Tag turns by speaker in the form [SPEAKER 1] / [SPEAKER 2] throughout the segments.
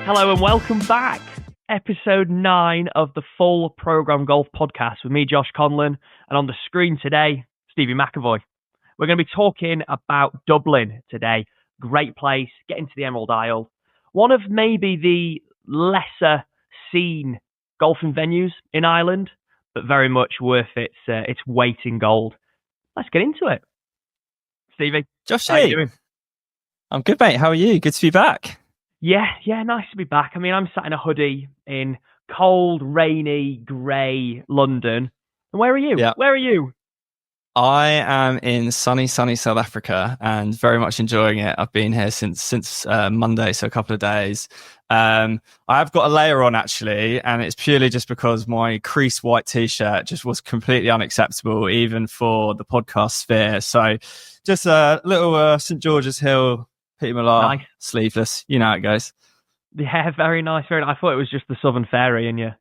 [SPEAKER 1] Hello and welcome back. Episode 9 of the Full Programme Golf Podcast with me, Josh Conlon, and on the screen today, Stevie McAvoy. We're going to be talking about Dublin today. Great place, getting to the Emerald Isle. One of maybe the lesser seen golfing venues in Ireland, but very much worth its weight in gold. Let's get into it. Stevie,
[SPEAKER 2] Josh,
[SPEAKER 1] how are you doing?
[SPEAKER 2] I'm good, mate. How are you? Good to be back.
[SPEAKER 1] Yeah, nice to be back. I mean, I'm sat in a hoodie in cold, rainy, grey London. And where are you?
[SPEAKER 2] Yeah.
[SPEAKER 1] Where are you?
[SPEAKER 2] I am in sunny South Africa and very much enjoying it. I've been here since Monday, so a couple of days. I have got a layer on actually, and it's purely just because my crease white t-shirt just was completely unacceptable, even for the podcast sphere. So just a little St. George's Hill Peter Millar,
[SPEAKER 1] Nice.
[SPEAKER 2] Sleeveless. You know how it goes.
[SPEAKER 1] Yeah, very nice, very nice. I thought it was just the Southern Fairy in you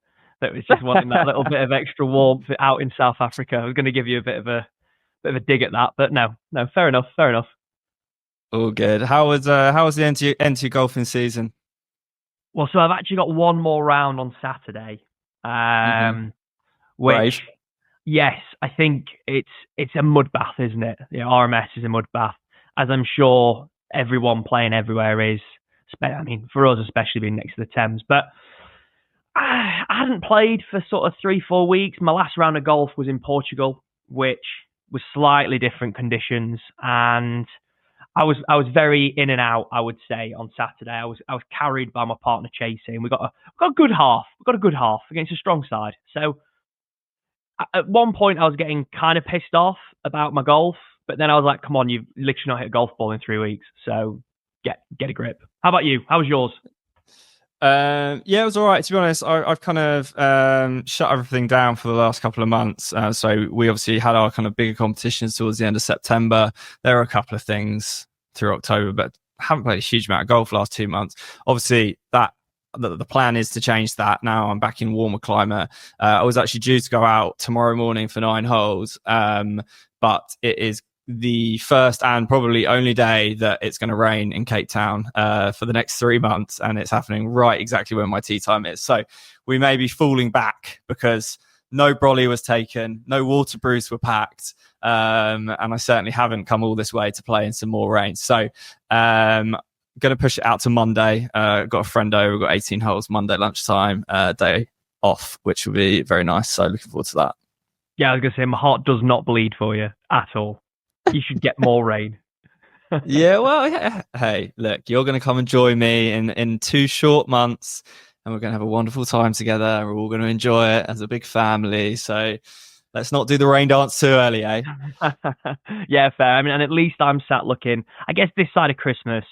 [SPEAKER 1] that was just wanting that little bit of extra warmth out in South Africa. I was going to give you a bit of a dig at that, but no, fair enough.
[SPEAKER 2] All good. How was the end to your golfing season?
[SPEAKER 1] Well, so I've actually got one more round on Saturday, which,
[SPEAKER 2] Brave.
[SPEAKER 1] yes, I think it's a mud bath, isn't it? Yeah, RMS is a mud bath, as I'm sure everyone playing everywhere is. I mean, for us, especially being next to the Thames. But I hadn't played for sort of 3-4 weeks. My last round of golf was in Portugal, which was slightly different conditions, and I was very in and out, I would say, on Saturday. I was carried by my partner chasing. We got a good half. We got a good half against a strong side. So at one point, I was getting kind of pissed off about my golf, but then I was like, "Come on, you've literally not hit a golf ball in 3 weeks, so get a grip." How about you? How was yours?
[SPEAKER 2] Yeah, it was all right. To be honest, I've kind of shut everything down for the last couple of months. So we obviously had our kind of bigger competitions towards the end of September. There were a couple of things through October, but haven't played a huge amount of golf last 2 months. Obviously, the plan is to change that. Now I'm back in warmer climate. I was actually due to go out tomorrow morning for 9 holes, but it is the first and probably only day that it's going to rain in Cape Town for the next 3 months, and it's happening right exactly when my tee time is. So we may be falling back because no brolly was taken, no water brews were packed, and I certainly haven't come all this way to play in some more rain. So going to push it out to Monday. Got a friend over, got 18 holes Monday lunchtime, day off, which will be very nice. So looking forward to that.
[SPEAKER 1] Yeah, I was going to say, my heart does not bleed for you at all. You should get more rain.
[SPEAKER 2] Yeah, well, yeah. Hey, look, you're going to come and join me in 2 short months, and we're going to have a wonderful time together. We're all going to enjoy it as a big family. So let's not do the rain dance too early, eh?
[SPEAKER 1] Yeah, fair. I mean, and at least I'm sat looking, I guess this side of Christmas,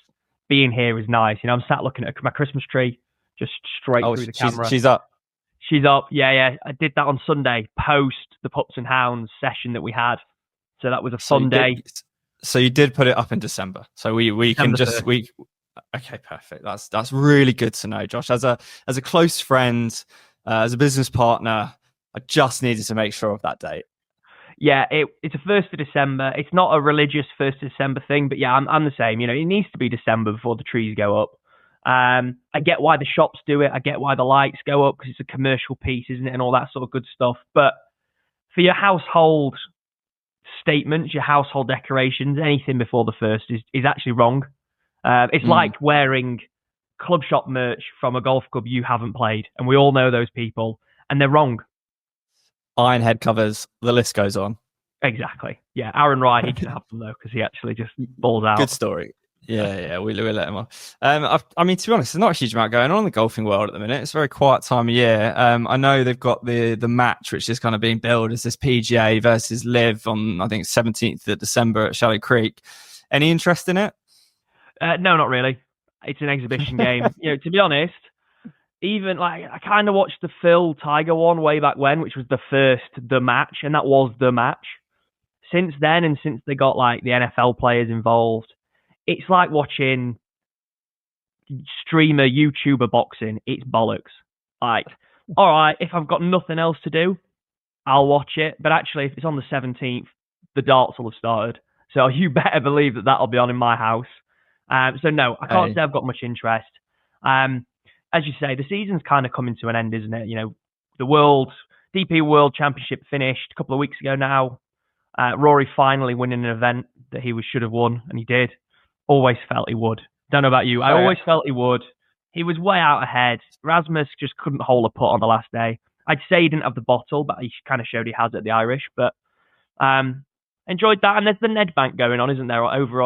[SPEAKER 1] being here is nice. You know, I'm sat looking at my Christmas tree, just straight through the camera.
[SPEAKER 2] She's up.
[SPEAKER 1] She's up. Yeah. I did that on Sunday, post the Pups and Hounds session that we had. So that was a fun day.
[SPEAKER 2] So you did put it up in December. So we can just okay, perfect. That's really good to know, Josh. As a close friend, as a business partner, I just needed to make sure of that date.
[SPEAKER 1] Yeah, it's a 1st of December. It's not a religious 1st of December thing, but yeah, I'm the same. You know, it needs to be December before the trees go up. I get why the shops do it. I get why the lights go up because it's a commercial piece, isn't it, and all that sort of good stuff. But for your household statements, your household decorations, anything before the 1st is actually wrong. It's like wearing club shop merch from a golf club you haven't played, and we all know those people, and they're wrong.
[SPEAKER 2] Iron head covers, the list goes on.
[SPEAKER 1] Exactly. Yeah, Aaron Wright, he can have them though because he actually just balls out.
[SPEAKER 2] Good story. Yeah, we'll let him on. I mean, to be honest, there's not a huge amount going on in the golfing world at the minute. It's a very quiet time of year. I know they've got the match, which is kind of being billed as this PGA versus Live on, I think, 17th of December at Shallow Creek. Any interest in it?
[SPEAKER 1] No, not really. It's an exhibition game. You know, to be honest, even like I kind of watched the Phil Tiger one way back when, which was the match, and that was the match. Since then, and since they got like the NFL players involved, it's like watching streamer YouTuber boxing. It's bollocks. Like, all right, if I've got nothing else to do, I'll watch it. But actually, if it's on the 17th, the darts will have started. So you better believe that'll be on in my house. So no, I can't say I've got much interest. as you say, the season's kind of coming to an end, isn't it? You know, the DP World Championship finished a couple of weeks ago now. Rory finally winning an event that he should have won, and he did. Always felt he would. Don't know about you. I always felt he would. He was way out ahead. Rasmus just couldn't hold a putt on the last day. I'd say he didn't have the bottle, but he kind of showed he has at the Irish. But enjoyed that. And there's the Nedbank going on, isn't there? Over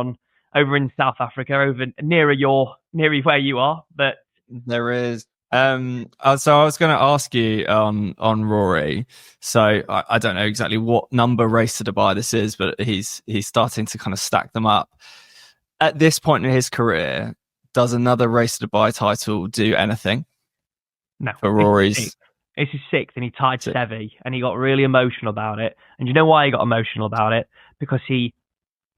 [SPEAKER 1] in South Africa, over nearer where you are. But
[SPEAKER 2] there is. So I was going to ask you on Rory. So I don't know exactly what number race to Dubai this is, but he's starting to kind of stack them up. At this point in his career, does another race to Dubai title do anything?
[SPEAKER 1] No.
[SPEAKER 2] For Rory's.
[SPEAKER 1] It's his sixth, and he tied Seve, and he got really emotional about it. And you know why he got emotional about it? Because he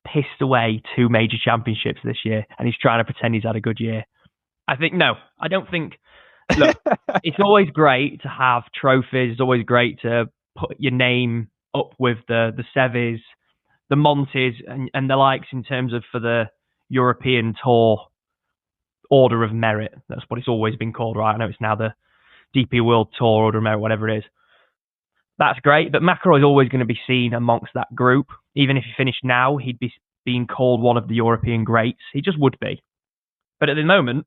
[SPEAKER 1] pissed away 2 major championships this year, and he's trying to pretend he's had a good year. I don't think. Look, it's always great to have trophies. It's always great to put your name up with the Seves, the Montes, and the likes in terms of for the European Tour Order of Merit. That's what it's always been called, right? I know it's now the DP World Tour Order of Merit, whatever it is. That's great, but McIlroy is always going to be seen amongst that group. Even if he finished now, he'd be being called one of the European greats. He just would be. But at the moment,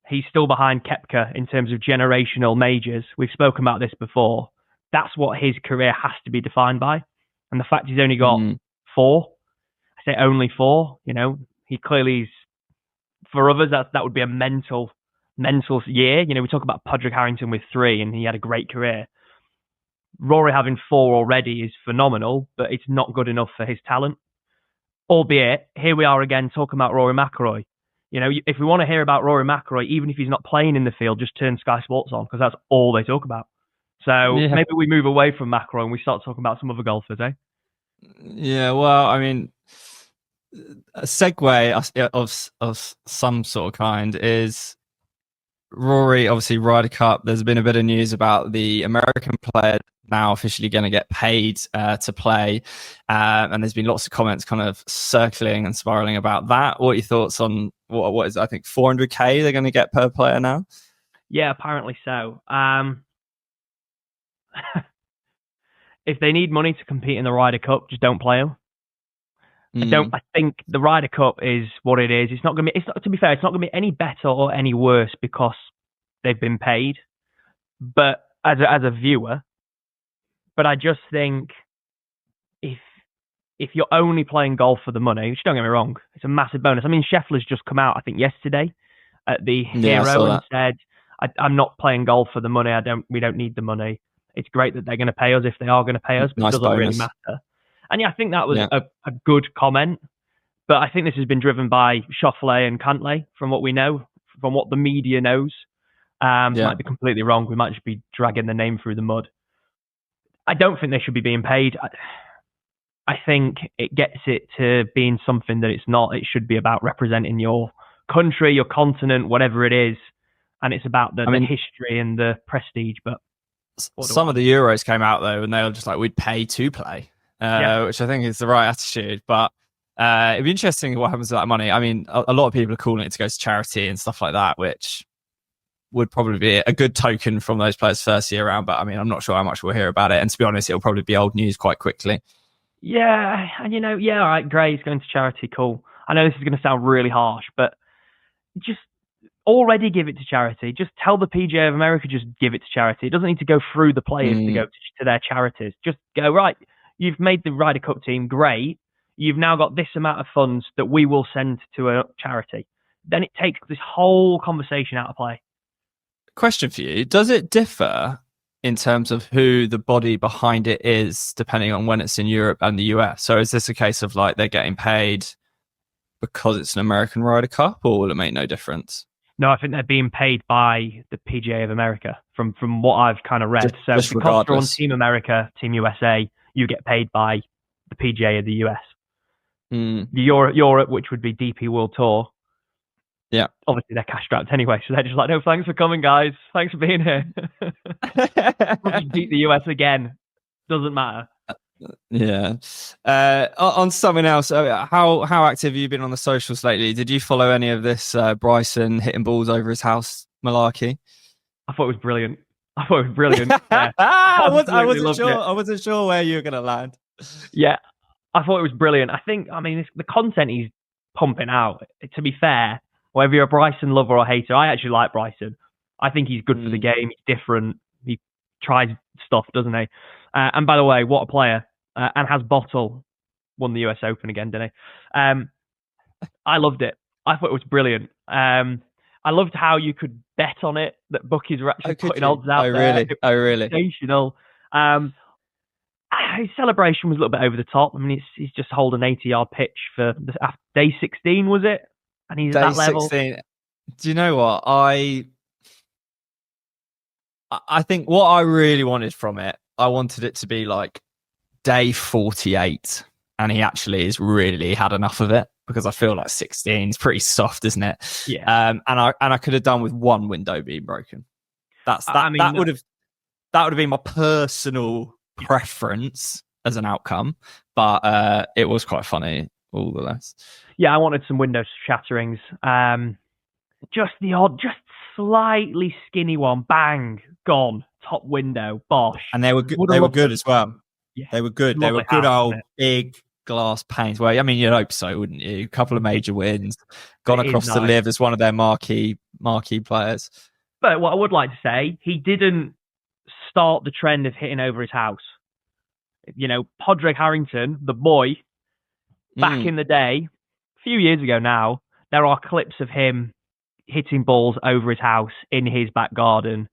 [SPEAKER 1] he's still behind Koepka in terms of generational majors. We've spoken about this before. That's what his career has to be defined by. And the fact he's only got 4, I say only 4, you know, he clearly is, for others, that would be a mental year. You know, we talk about Padraig Harrington with 3 and he had a great career. Rory having 4 already is phenomenal, but it's not good enough for his talent. Albeit, here we are again talking about Rory McIlroy. You know, if we want to hear about Rory McIlroy, even if he's not playing in the field, just turn Sky Sports on, because that's all they talk about. So maybe we move away from McIlroy and we start talking about some other golfers, eh?
[SPEAKER 2] Yeah, well, I mean, a segue of some sort of kind is Rory, obviously Ryder Cup. There's been a bit of news about the American player now officially going to get paid to play, and there's been lots of comments kind of circling and spiraling about that. What are your thoughts on what is, I think, 400k they're going to get per player now?
[SPEAKER 1] Yeah, apparently so. If they need money to compete in the Ryder Cup, just don't play them. I think the Ryder Cup is what it is. It's not going to be fair, it's not going to be any better or any worse because they've been paid. But as a viewer, but I just think if you're only playing golf for the money, which don't get me wrong, it's a massive bonus. I mean, Scheffler's just come out, I think yesterday, at the Hero and said, I'm not playing golf for the money. We don't need the money. It's great that they're going to pay us if they are going to pay us, but it doesn't really matter. And yeah, I think that was a good comment. But I think this has been driven by Schauffele and Cantlay, from what we know, from what the media knows. Might be completely wrong. We might just be dragging the name through the mud. I don't think they should be being paid. I think it gets it to being something that it's not. It should be about representing your country, your continent, whatever it is. And it's about the history and the prestige. But
[SPEAKER 2] some of the Euros came out, though, and they were just like, we'd pay to play. Which I think is the right attitude. But it'd be interesting what happens with that money. I mean, a lot of people are calling it to go to charity and stuff like that, which would probably be a good token from those players first year around. But I mean, I'm not sure how much we'll hear about it. And to be honest, it'll probably be old news quite quickly. Yeah.
[SPEAKER 1] And all right, great, he's going to charity, cool. I know this is going to sound really harsh, but just already give it to charity. Just tell the PGA of America, just give it to charity. It doesn't need to go through the players to go to their charities. Just go, right, you've made the Ryder Cup team, great. You've now got this amount of funds that we will send to a charity. Then it takes this whole conversation out of play.
[SPEAKER 2] Question for you. Does it differ in terms of who the body behind it is, depending on when it's in Europe and the US? So is this a case of like they're getting paid because it's an American Ryder Cup, or will it make no difference?
[SPEAKER 1] No, I think they're being paid by the PGA of America from what I've kind of read.
[SPEAKER 2] Just
[SPEAKER 1] because you're on Team America, Team USA, you get paid by the PGA of the US. Europe, which would be DP World Tour.
[SPEAKER 2] Yeah.
[SPEAKER 1] Obviously, they're cash strapped anyway, so they're just like, no, thanks for coming, guys. Thanks for being here. Beat the US again. Doesn't matter.
[SPEAKER 2] Yeah. On something else, how active have you been on the socials lately? Did you follow any of this Bryson hitting balls over his house malarkey?
[SPEAKER 1] I thought it was brilliant. I thought it was brilliant. Yeah,
[SPEAKER 2] I
[SPEAKER 1] absolutely
[SPEAKER 2] wasn't
[SPEAKER 1] loved
[SPEAKER 2] sure.
[SPEAKER 1] it.
[SPEAKER 2] I wasn't sure where you were going to land.
[SPEAKER 1] Yeah, I thought it was brilliant. I mean, the content he's pumping out. To be fair, whether you're a Bryson lover or hater, I actually like Bryson. I think he's good for the game. He's different. He tries stuff, doesn't he? And by the way, what a player! And has Bottle won the US Open again, didn't he? I loved it. I thought it was brilliant. I loved how you could bet on it, that bookies were actually putting odds out there. It was
[SPEAKER 2] really?
[SPEAKER 1] sensational. His celebration was a little bit over the top. I mean, he's just holding an 80-yard pitch for day 16, was it? And he's
[SPEAKER 2] day
[SPEAKER 1] at that level.
[SPEAKER 2] 16. Do you know what? I think what I really wanted from it, I wanted it to be like day 48, and he actually has really had enough of it, because I feel like 16 is pretty soft, isn't it?
[SPEAKER 1] Yeah.
[SPEAKER 2] And I could have done with one window being broken. That would have been my personal preference as an outcome, but it was quite funny all the less.
[SPEAKER 1] Yeah, I wanted some window shatterings. Just the odd, just slightly skinny one, bang, gone, top window, bosh.
[SPEAKER 2] And they were good. They were good as well.
[SPEAKER 1] Yeah,
[SPEAKER 2] they were good. They were good old big glass panes. Well, I mean, you'd hope so, wouldn't you? A couple of major wins, gone across to live as one of their marquee players.
[SPEAKER 1] But what I would like to say, he didn't start the trend of hitting over his house. You know, Padraig Harrington, the boy, back in the day, a few years ago now, there are clips of him hitting balls over his house in his back garden,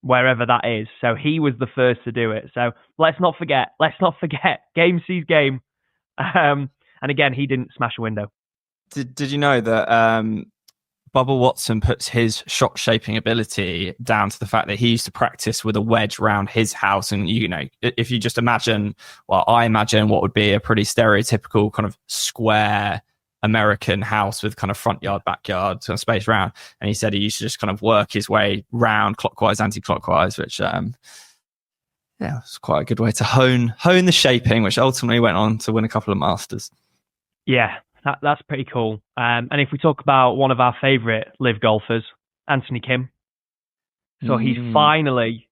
[SPEAKER 1] wherever that is. So he was the first to do it. So let's not forget. Game sees game. And again, he didn't smash a window.
[SPEAKER 2] Did you know that Bubba Watson puts his shot shaping ability down to the fact that he used to practice with a wedge around his house? And, you know, if you just imagine, well, I imagine what would be a pretty stereotypical kind of square American house with kind of front yard, backyard, kind of space around. And he said he used to just kind of work his way round clockwise, anti-clockwise, which, yeah, it's quite a good way to hone the shaping, which ultimately went on to win a couple of Masters.
[SPEAKER 1] Yeah, that's pretty cool. And if we talk about one of our favourite live golfers, Anthony Kim. So he's finally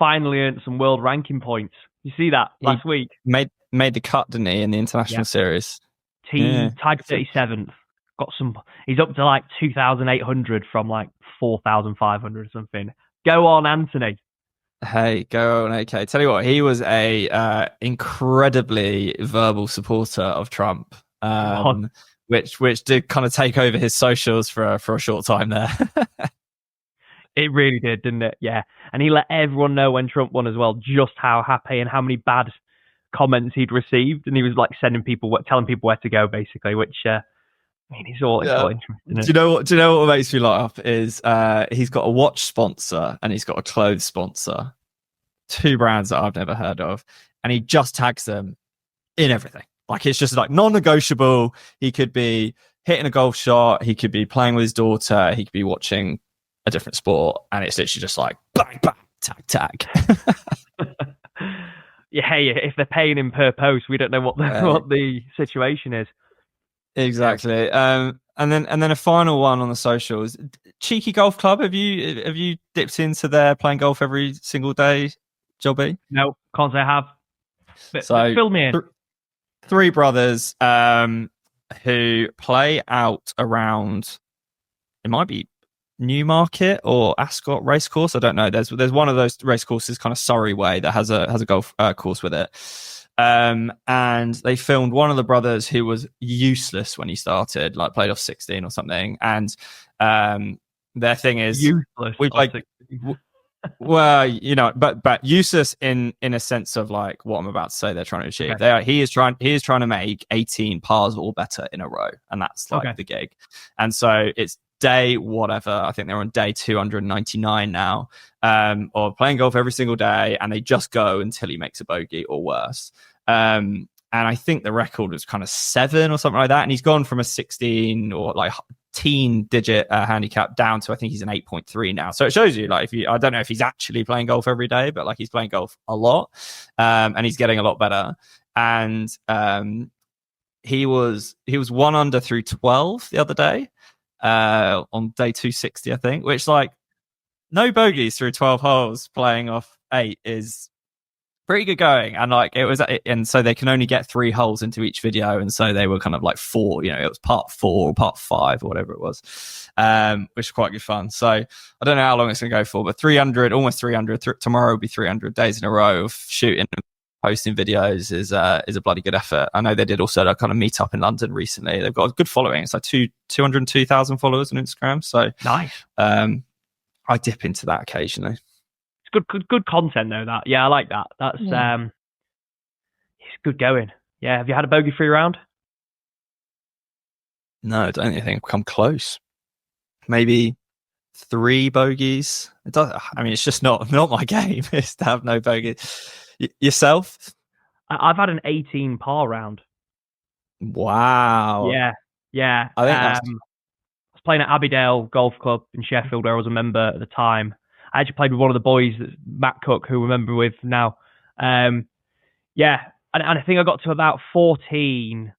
[SPEAKER 1] earned some world ranking points. You see that last week?
[SPEAKER 2] Made the cut, didn't he, in the international series?
[SPEAKER 1] Tied 37th. He's up to like 2,800 from like 4,500 or something. Go on, Anthony.
[SPEAKER 2] Hey, go on, AK. Tell you what, he was a incredibly verbal supporter of Trump, which did kind of take over his socials for a short time there.
[SPEAKER 1] It really did, didn't it? Yeah. And he let everyone know when Trump won as well, just how happy and how many bad comments he'd received. And he was like telling people where to go, basically, which, I mean, it's all interesting.
[SPEAKER 2] Do you know what makes me laugh is he's got a watch sponsor and he's got a clothes sponsor, two brands that I've never heard of, and he just tags them in everything. Like, it's just like non-negotiable. He could be hitting a golf shot, he could be playing with his daughter, he could be watching a different sport, and it's literally just like bang, bang, tag.
[SPEAKER 1] Yeah, if they're paying him per post, we don't know what the situation is.
[SPEAKER 2] Exactly. And then a final one on the socials. Cheeky Golf Club. Have you dipped into their playing golf every single day, Jobby?
[SPEAKER 1] No, can't say I have. But fill me in.
[SPEAKER 2] Three brothers who play out around, it might be Newmarket or Ascot Racecourse. I don't know. There's one of those racecourses, kind of Surrey way, that has a golf course with it. And they filmed one of the brothers who was useless when he started, like played off 16 or something. And their thing is
[SPEAKER 1] useless.
[SPEAKER 2] We like, well, you know, but useless in a sense of like what I'm about to say they're trying to achieve. Okay. He is trying to make 18 pars or better in a row, and that's like the gig. And so it's day whatever. I think they're on day 299 now, or playing golf every single day, and they just go until he makes a bogey or worse. And I think the record was kind of 7 or something like that, and he's gone from a 16 or like teen digit handicap down to, I think he's an 8.3 now. So it shows you, like, I don't know if he's actually playing golf every day, but like he's playing golf a lot, and he's getting a lot better. And he was 1 under through 12 the other day, on day 260, I think, which, like, no bogeys through 12 holes playing off 8 is pretty good going. And like it was, and so they can only get 3 holes into each video, and so they were kind of like 4, it was part 4 or part 5 or whatever it was, which is quite good fun. So I don't know how long it's going to go for, but 300, almost 300 tomorrow will be 300 days in a row of shooting and posting videos is a bloody good effort. I know they did also a kind of meet up in London recently. They've got a good following. It's like 202,000 followers on Instagram. So
[SPEAKER 1] nice.
[SPEAKER 2] I dip into that occasionally.
[SPEAKER 1] Good content though. That I like that. That's it's good going. Yeah, have you had a bogey-free round?
[SPEAKER 2] No, I don't think I've come close. Maybe 3 bogeys. It's just not my game. Is to have no bogeys. Yourself?
[SPEAKER 1] I've had an 18 par round.
[SPEAKER 2] Wow.
[SPEAKER 1] Yeah.
[SPEAKER 2] I think
[SPEAKER 1] I was playing at Abbeydale Golf Club in Sheffield, where I was a member at the time. I actually played with one of the boys, Matt Cook, who I remember with now. And I think I got to about 14,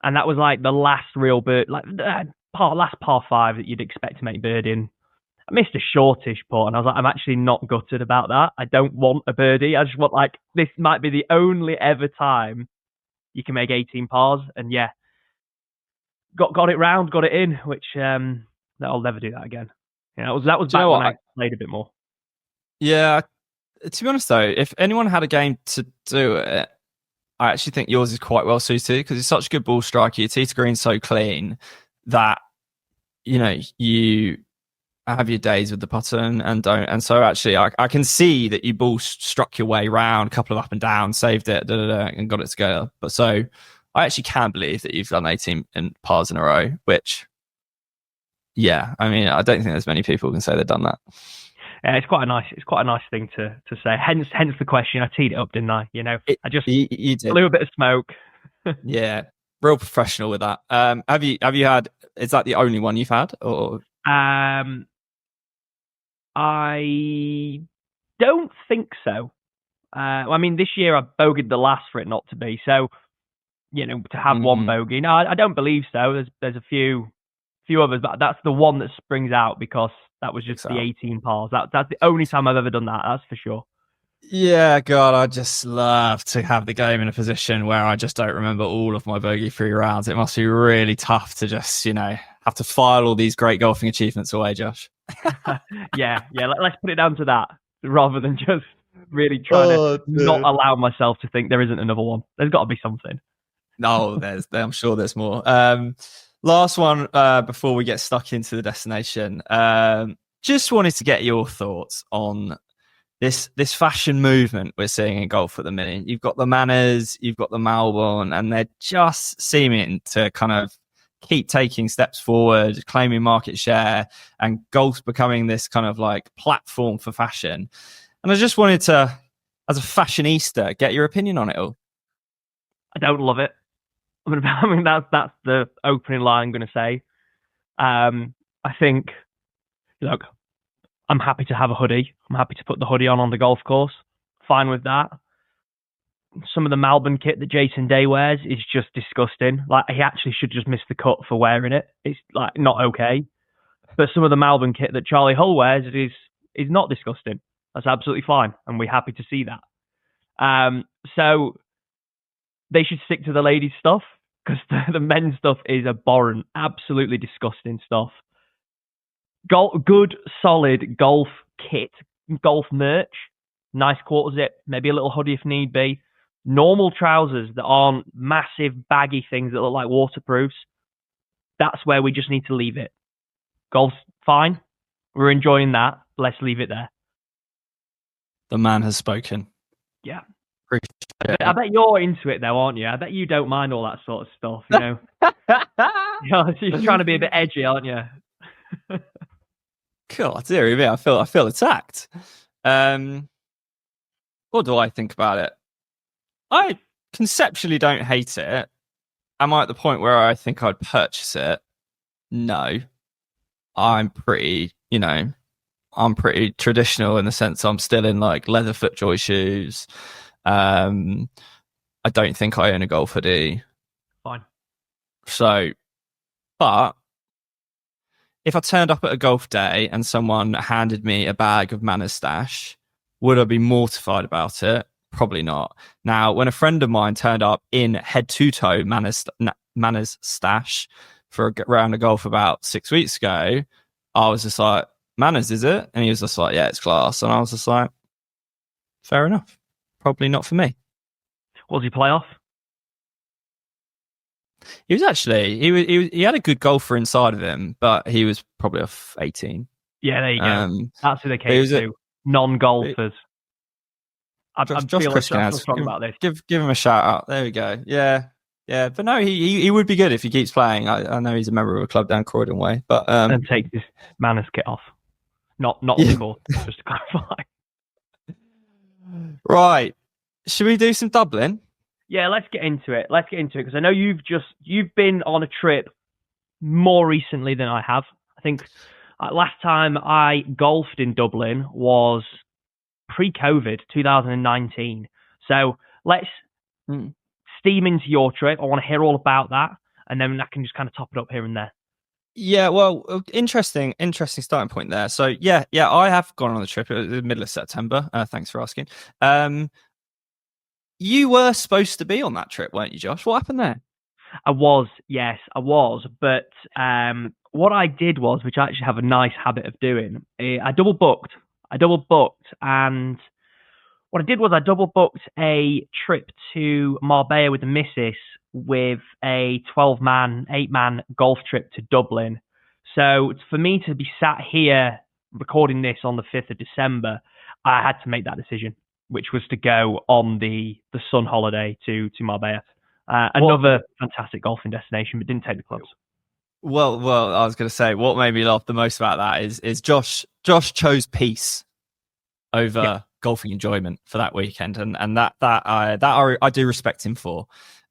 [SPEAKER 1] and that was like the last real bird, like last par 5 that you'd expect to make birdie in. I missed a shortish putt, and I was like, I'm actually not gutted about that. I don't want a birdie. I just want, like, this might be the only ever time you can make 18 pars, and got it round, got it in, which I'll never do that again. That was back when I played a bit more.
[SPEAKER 2] Yeah, to be honest though, if anyone had a game to do it, I actually think yours is quite well suited because it's such a good ball striker. Your tee to green so clean that you have your days with the putter and don't. And so actually, I can see that you ball struck your way round, a couple of up and down, saved it, and got it together. But so I actually can believe that you've done 18 pars in a row, which. Yeah, I don't think there's many people who can say they've done that.
[SPEAKER 1] Yeah, it's quite a nice thing to say. Hence the question. I teed it up, didn't I? I just
[SPEAKER 2] you did.
[SPEAKER 1] Blew a bit of smoke.
[SPEAKER 2] Yeah, real professional with that. Have you had? Is that the only one you've had, or?
[SPEAKER 1] I don't think so. This year I bogeyed the last for it not to be. So, to have one bogey. No, I don't believe so. There's a few others, but that's the one that springs out because that was just the 18 pars. That's the only time I've ever done that. That's for sure.
[SPEAKER 2] Yeah, God, I just love to have the game in a position where I just don't remember all of my bogey-free rounds. It must be really tough to just, have to file all these great golfing achievements away, Josh.
[SPEAKER 1] Yeah. Let's put it down to that rather than just really trying to not allow myself to think there isn't another one. There's got to be something.
[SPEAKER 2] No, I'm sure there's more. Last one before we get stuck into the destination. Just wanted to get your thoughts on this fashion movement we're seeing in golf at the minute. You've got the Manners, you've got the Malbon, and they're just seeming to kind of keep taking steps forward, claiming market share, and golf's becoming this kind of like platform for fashion. And I just wanted to, as a fashionista, get your opinion on it all.
[SPEAKER 1] I don't love it. That's the opening line I'm going to say. I think, look, I'm happy to have a hoodie. I'm happy to put the hoodie on the golf course. Fine with that. Some of the Malbon kit that Jason Day wears is just disgusting. Like, he actually should just miss the cut for wearing it. It's like not okay. But some of the Malbon kit that Charlie Hull wears is not disgusting. That's absolutely fine, and we're happy to see that. So they should stick to the ladies' stuff because the men's stuff is abhorrent, absolutely disgusting stuff. Good, solid golf kit, golf merch, nice quarter zip, maybe a little hoodie if need be. Normal trousers that aren't massive baggy things that look like waterproofs. That's where we just need to leave it. Golf's fine. We're enjoying that. Let's leave it there.
[SPEAKER 2] The man has spoken.
[SPEAKER 1] Yeah. I bet you're into it though, aren't you? I bet you don't mind all that sort of stuff, You're trying to be a bit edgy, aren't you?
[SPEAKER 2] God, dear me, I feel attacked. What do I think about it? I conceptually don't hate it. Am I at the point where I think I'd purchase it? No. I'm pretty traditional in the sense I'm still in like leather FootJoy shoes. I don't think I own a golf hoodie.
[SPEAKER 1] Fine.
[SPEAKER 2] So, but if I turned up at a golf day and someone handed me a bag of Manners Stash, would I be mortified about it? Probably not. Now, when a friend of mine turned up in head to toe Manners Stash for a round of golf about 6 weeks ago, I was just like, Manners, is it? And he was just like, yeah, it's class. And I was just like, fair enough. Probably not for me.
[SPEAKER 1] What does he play off?
[SPEAKER 2] He was actually he had a good golfer inside of him, but he was probably off 18.
[SPEAKER 1] Yeah, there you go. That's who they came to. Non-golfers.
[SPEAKER 2] Josh Christian
[SPEAKER 1] about this.
[SPEAKER 2] Give him a shout out. There we go. Yeah. But no, he would be good if he keeps playing. I know he's a member of a club down Croydon way, but
[SPEAKER 1] and take this Manners kit off. Not on the course, just to clarify.
[SPEAKER 2] Right. Should we do some Dublin?
[SPEAKER 1] Yeah, let's get into it. Because I know you've been on a trip more recently than I have. I think last time I golfed in Dublin was pre-COVID, 2019. So let's steam into your trip. I want to hear all about that, and then I can just kind of top it up here and there.
[SPEAKER 2] Yeah, well, interesting starting point there. So yeah, I have gone on the trip. It was the middle of September. Thanks for asking. You were supposed to be on that trip, weren't you, Josh? What happened there?
[SPEAKER 1] I was. But what I did was, which I actually have a nice habit of doing, I double booked, and what I did was I double booked a trip to Marbella with the missus with a 8-man golf trip to Dublin. So for me to be sat here recording this on the 5th of December, I had to make that decision, which was to go on the sun holiday to Marbella. Another fantastic golfing destination, but didn't take the clubs.
[SPEAKER 2] Well, I was going to say, what made me laugh the most about that is Josh chose peace over golfing enjoyment for that weekend, and that I do respect him for.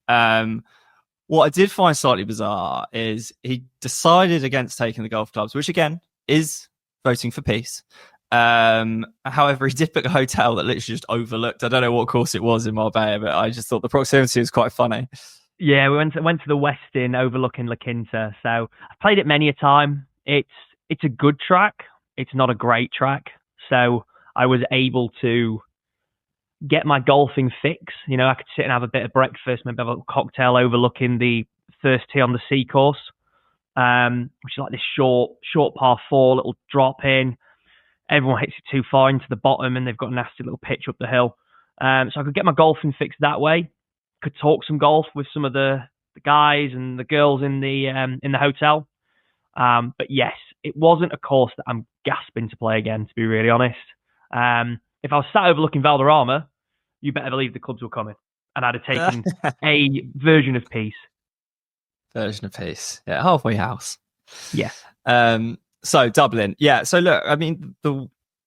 [SPEAKER 2] What I did find slightly bizarre is he decided against taking the golf clubs, which again is voting for peace. However, he did book a hotel that literally just overlooked. I don't know what course it was in Marbella, but I just thought the proximity was quite funny.
[SPEAKER 1] Yeah, we went to the Westin overlooking La Quinta. So I've played it many a time. It's a good track. It's not a great track. So I was able to get my golfing fix. You know, I could sit and have a bit of breakfast, maybe have a cocktail overlooking the first tee on the C course, which is like this short par 4, little drop in. Everyone hits it too far into the bottom, and they've got a nasty little pitch up the hill. So I could get my golfing fix that way. Could talk some golf with some of the guys and the girls in the hotel. But yes, it wasn't a course that I'm gasping to play again, to be really honest. If I was sat overlooking Valderrama, you better believe the clubs were coming, and I'd have taken a version of peace.
[SPEAKER 2] Yeah, halfway house.
[SPEAKER 1] Yeah.
[SPEAKER 2] So Dublin, yeah. So look, I mean,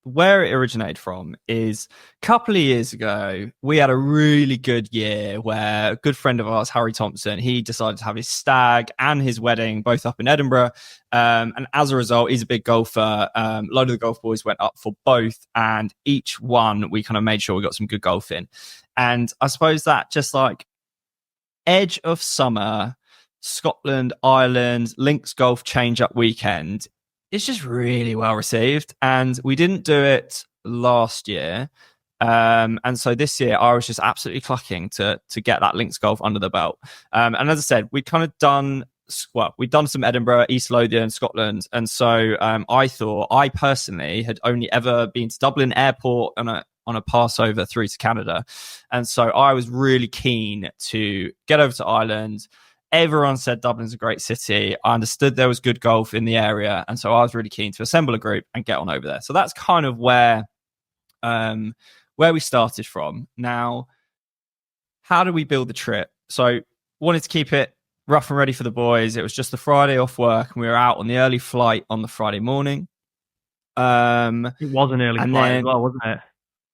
[SPEAKER 2] where it originated from is a couple of years ago, we had a really good year where a good friend of ours, Harry Thompson, he decided to have his stag and his wedding both up in Edinburgh. And as a result, he's a big golfer. A load of the golf boys went up for both, and each one we kind of made sure we got some good golf in. And I suppose that just like edge of summer, Scotland, Ireland, links golf change up weekend, it's just really well received, and we didn't do it last year, and so this year I was just absolutely clucking to get that links golf under the belt. And as I said, we'd done some Edinburgh, East Lothian, Scotland, and so I thought I personally had only ever been to Dublin Airport on a passover through to Canada, and so I was really keen to get over to Ireland. Everyone said Dublin's a great city. I understood there was good golf in the area, and so I was really keen to assemble a group and get on over there. So that's kind of where we started from. Now, how do we build the trip? So wanted to keep it rough and ready for the boys. It was just the Friday off work, and we were out on the early flight on the Friday morning.
[SPEAKER 1] It was an early flight as well, wasn't it?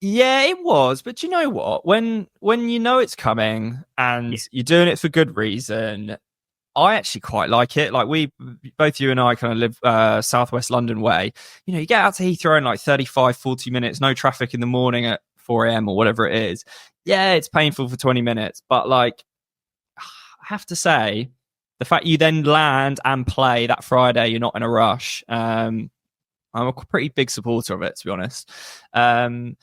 [SPEAKER 2] Yeah, it was. But you know what? When you know it's coming and you're doing it for good reason, I actually quite like it. Like both you and I kind of live southwest London way. You know, you get out to Heathrow in like 35, 40 minutes, no traffic in the morning at 4 a.m. or whatever it is. Yeah, it's painful for 20 minutes. But like, I have to say, the fact you then land and play that Friday, you're not in a rush. I'm a pretty big supporter of it, to be honest. And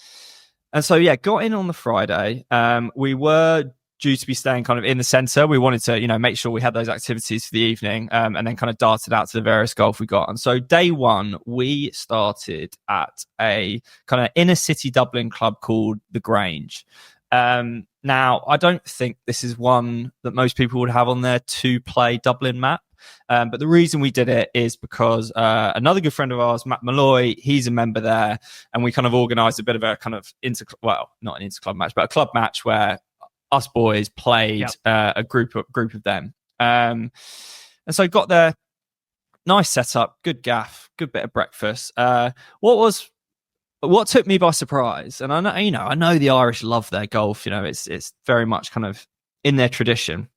[SPEAKER 2] so, yeah, got in on the Friday. We were due to be staying kind of in the centre. We wanted to, make sure we had those activities for the evening, and then kind of darted out to the various golf we got. And so day one, we started at a kind of inner city Dublin club called the Grange. Now, I don't think this is one that most people would have on their to play Dublin map. But the reason we did it is because another good friend of ours, Matt Malloy, he's a member there, and we kind of organised a bit of a kind of not an inter-club match, but a club match where us boys played a group of them. And so got there, nice setup, good gaff, good bit of breakfast. What took me by surprise, and I know the Irish love their golf. It's very much kind of in their tradition.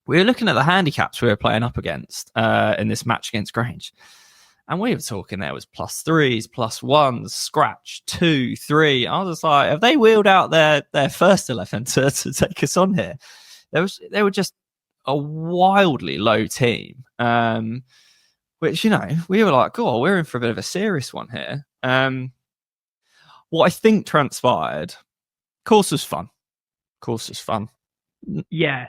[SPEAKER 2] We were looking at the handicaps we were playing up against in this match against Grange. And we were talking there was +3s, +1s, scratch, 2, 3. I was just like, have they wheeled out their first 11 to take us on here? They were just a wildly low team, which, we were like, God, we're in for a bit of a serious one here. What I think transpired, course was fun.
[SPEAKER 1] Yeah.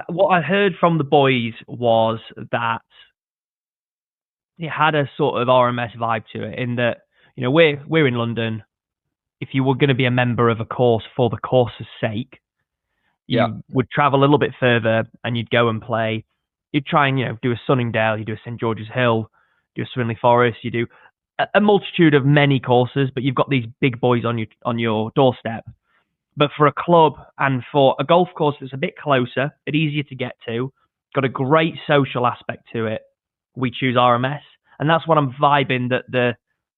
[SPEAKER 1] What I heard from the boys was that it had a sort of RMS vibe to it, in that, we're in London. If you were going to be a member of a course for the course's sake, you would travel a little bit further and you'd go and play. You'd try and, do a Sunningdale, you do a St. George's Hill, do a Swinley Forest, you do a multitude of many courses, but you've got these big boys on your doorstep. But for a club and for a golf course that's a bit closer, a bit easier to get to, got a great social aspect to it, we choose RMS. And that's what I'm vibing that the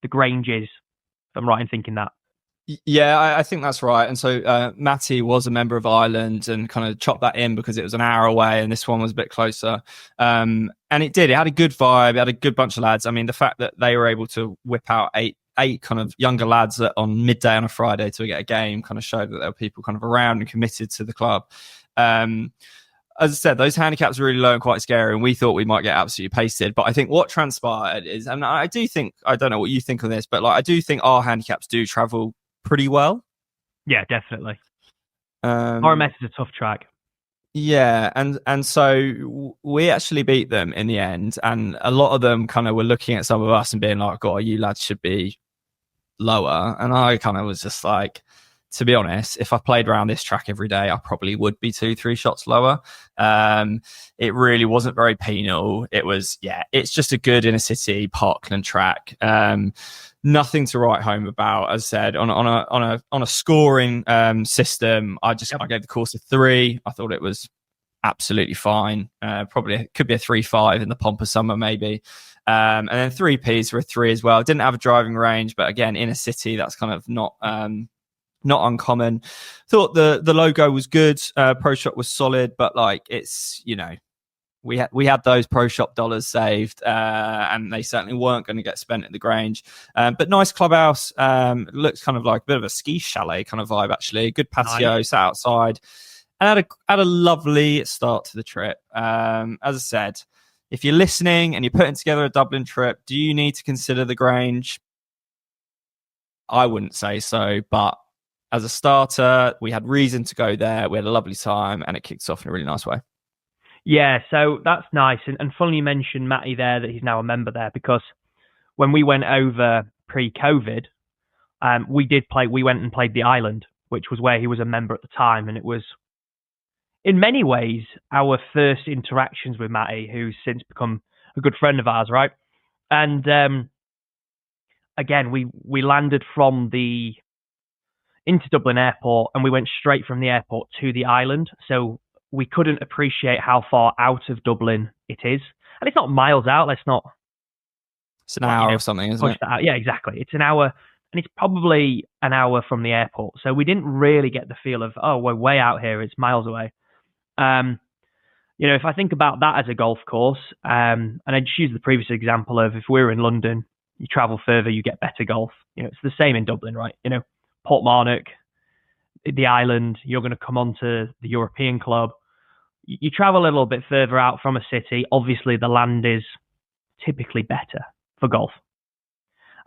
[SPEAKER 1] Grange is, if I'm right in thinking that.
[SPEAKER 2] Yeah, I think that's right. And so Matty was a member of Ireland and kind of chopped that in because it was an hour away and this one was a bit closer. And it had a good vibe. It had a good bunch of lads. I mean, the fact that they were able to whip out eight kind of younger lads on midday on a Friday to get a game kind of showed that there were people kind of around and committed to the club. As I said, those handicaps are really low and quite scary, and we thought we might get absolutely pasted. But I think what transpired is, and I don't know what you think on this, but I do think our handicaps do travel pretty well.
[SPEAKER 1] Yeah, definitely. RMS is a tough track.
[SPEAKER 2] Yeah, and so we actually beat them in the end, and a lot of them kind of were looking at some of us and being like, God, you lads should be lower. And I kind of was just like, to be honest, if I played around this track every day, I probably would be 2-3 shots lower. It really wasn't very penal. It's just a good inner city Parkland track. Nothing to write home about. As I said, on a scoring system, I gave the course a 3. I thought it was absolutely fine. Probably could be a 3-5 in the pomp of summer, maybe. And then 3 Ps for a 3 as well. Didn't have a driving range, but again, inner city, that's kind of not uncommon. Thought the logo was good. Pro Shop was solid, but it's, we had those Pro Shop dollars saved, and they certainly weren't going to get spent at the Grange. But nice clubhouse. Looks kind of like a bit of a ski chalet kind of vibe, actually. Good patio, sat outside, and had a lovely start to the trip. As I said, if you're listening and you're putting together a Dublin trip, do you need to consider the Grange? I wouldn't say so, but as a starter, we had reason to go there. We had a lovely time, and it kicked off in a really nice way.
[SPEAKER 1] Yeah, so that's nice. And funny you mentioned Matty there, that he's now a member there, because when we went over pre-COVID, we went and played the Island, which was where he was a member at the time. And it was, in many ways, our first interactions with Matty, who's since become a good friend of ours, right? And again, we landed into Dublin Airport, and we went straight from the airport to the Island. So we couldn't appreciate how far out of Dublin it is. And it's not miles out. It's
[SPEAKER 2] an hour or something, isn't it?
[SPEAKER 1] Yeah, exactly. It's an hour, and it's probably an hour from the airport. So we didn't really get the feel of, oh, we're way out here. It's miles away. If I think about that as a golf course, and I just use the previous example of, if we're in London, you travel further, you get better golf. It's the same in Dublin, right? Portmarnock, the Island, you're going to come onto the European Club. you travel a little bit further out from a city. Obviously, the land is typically better for golf.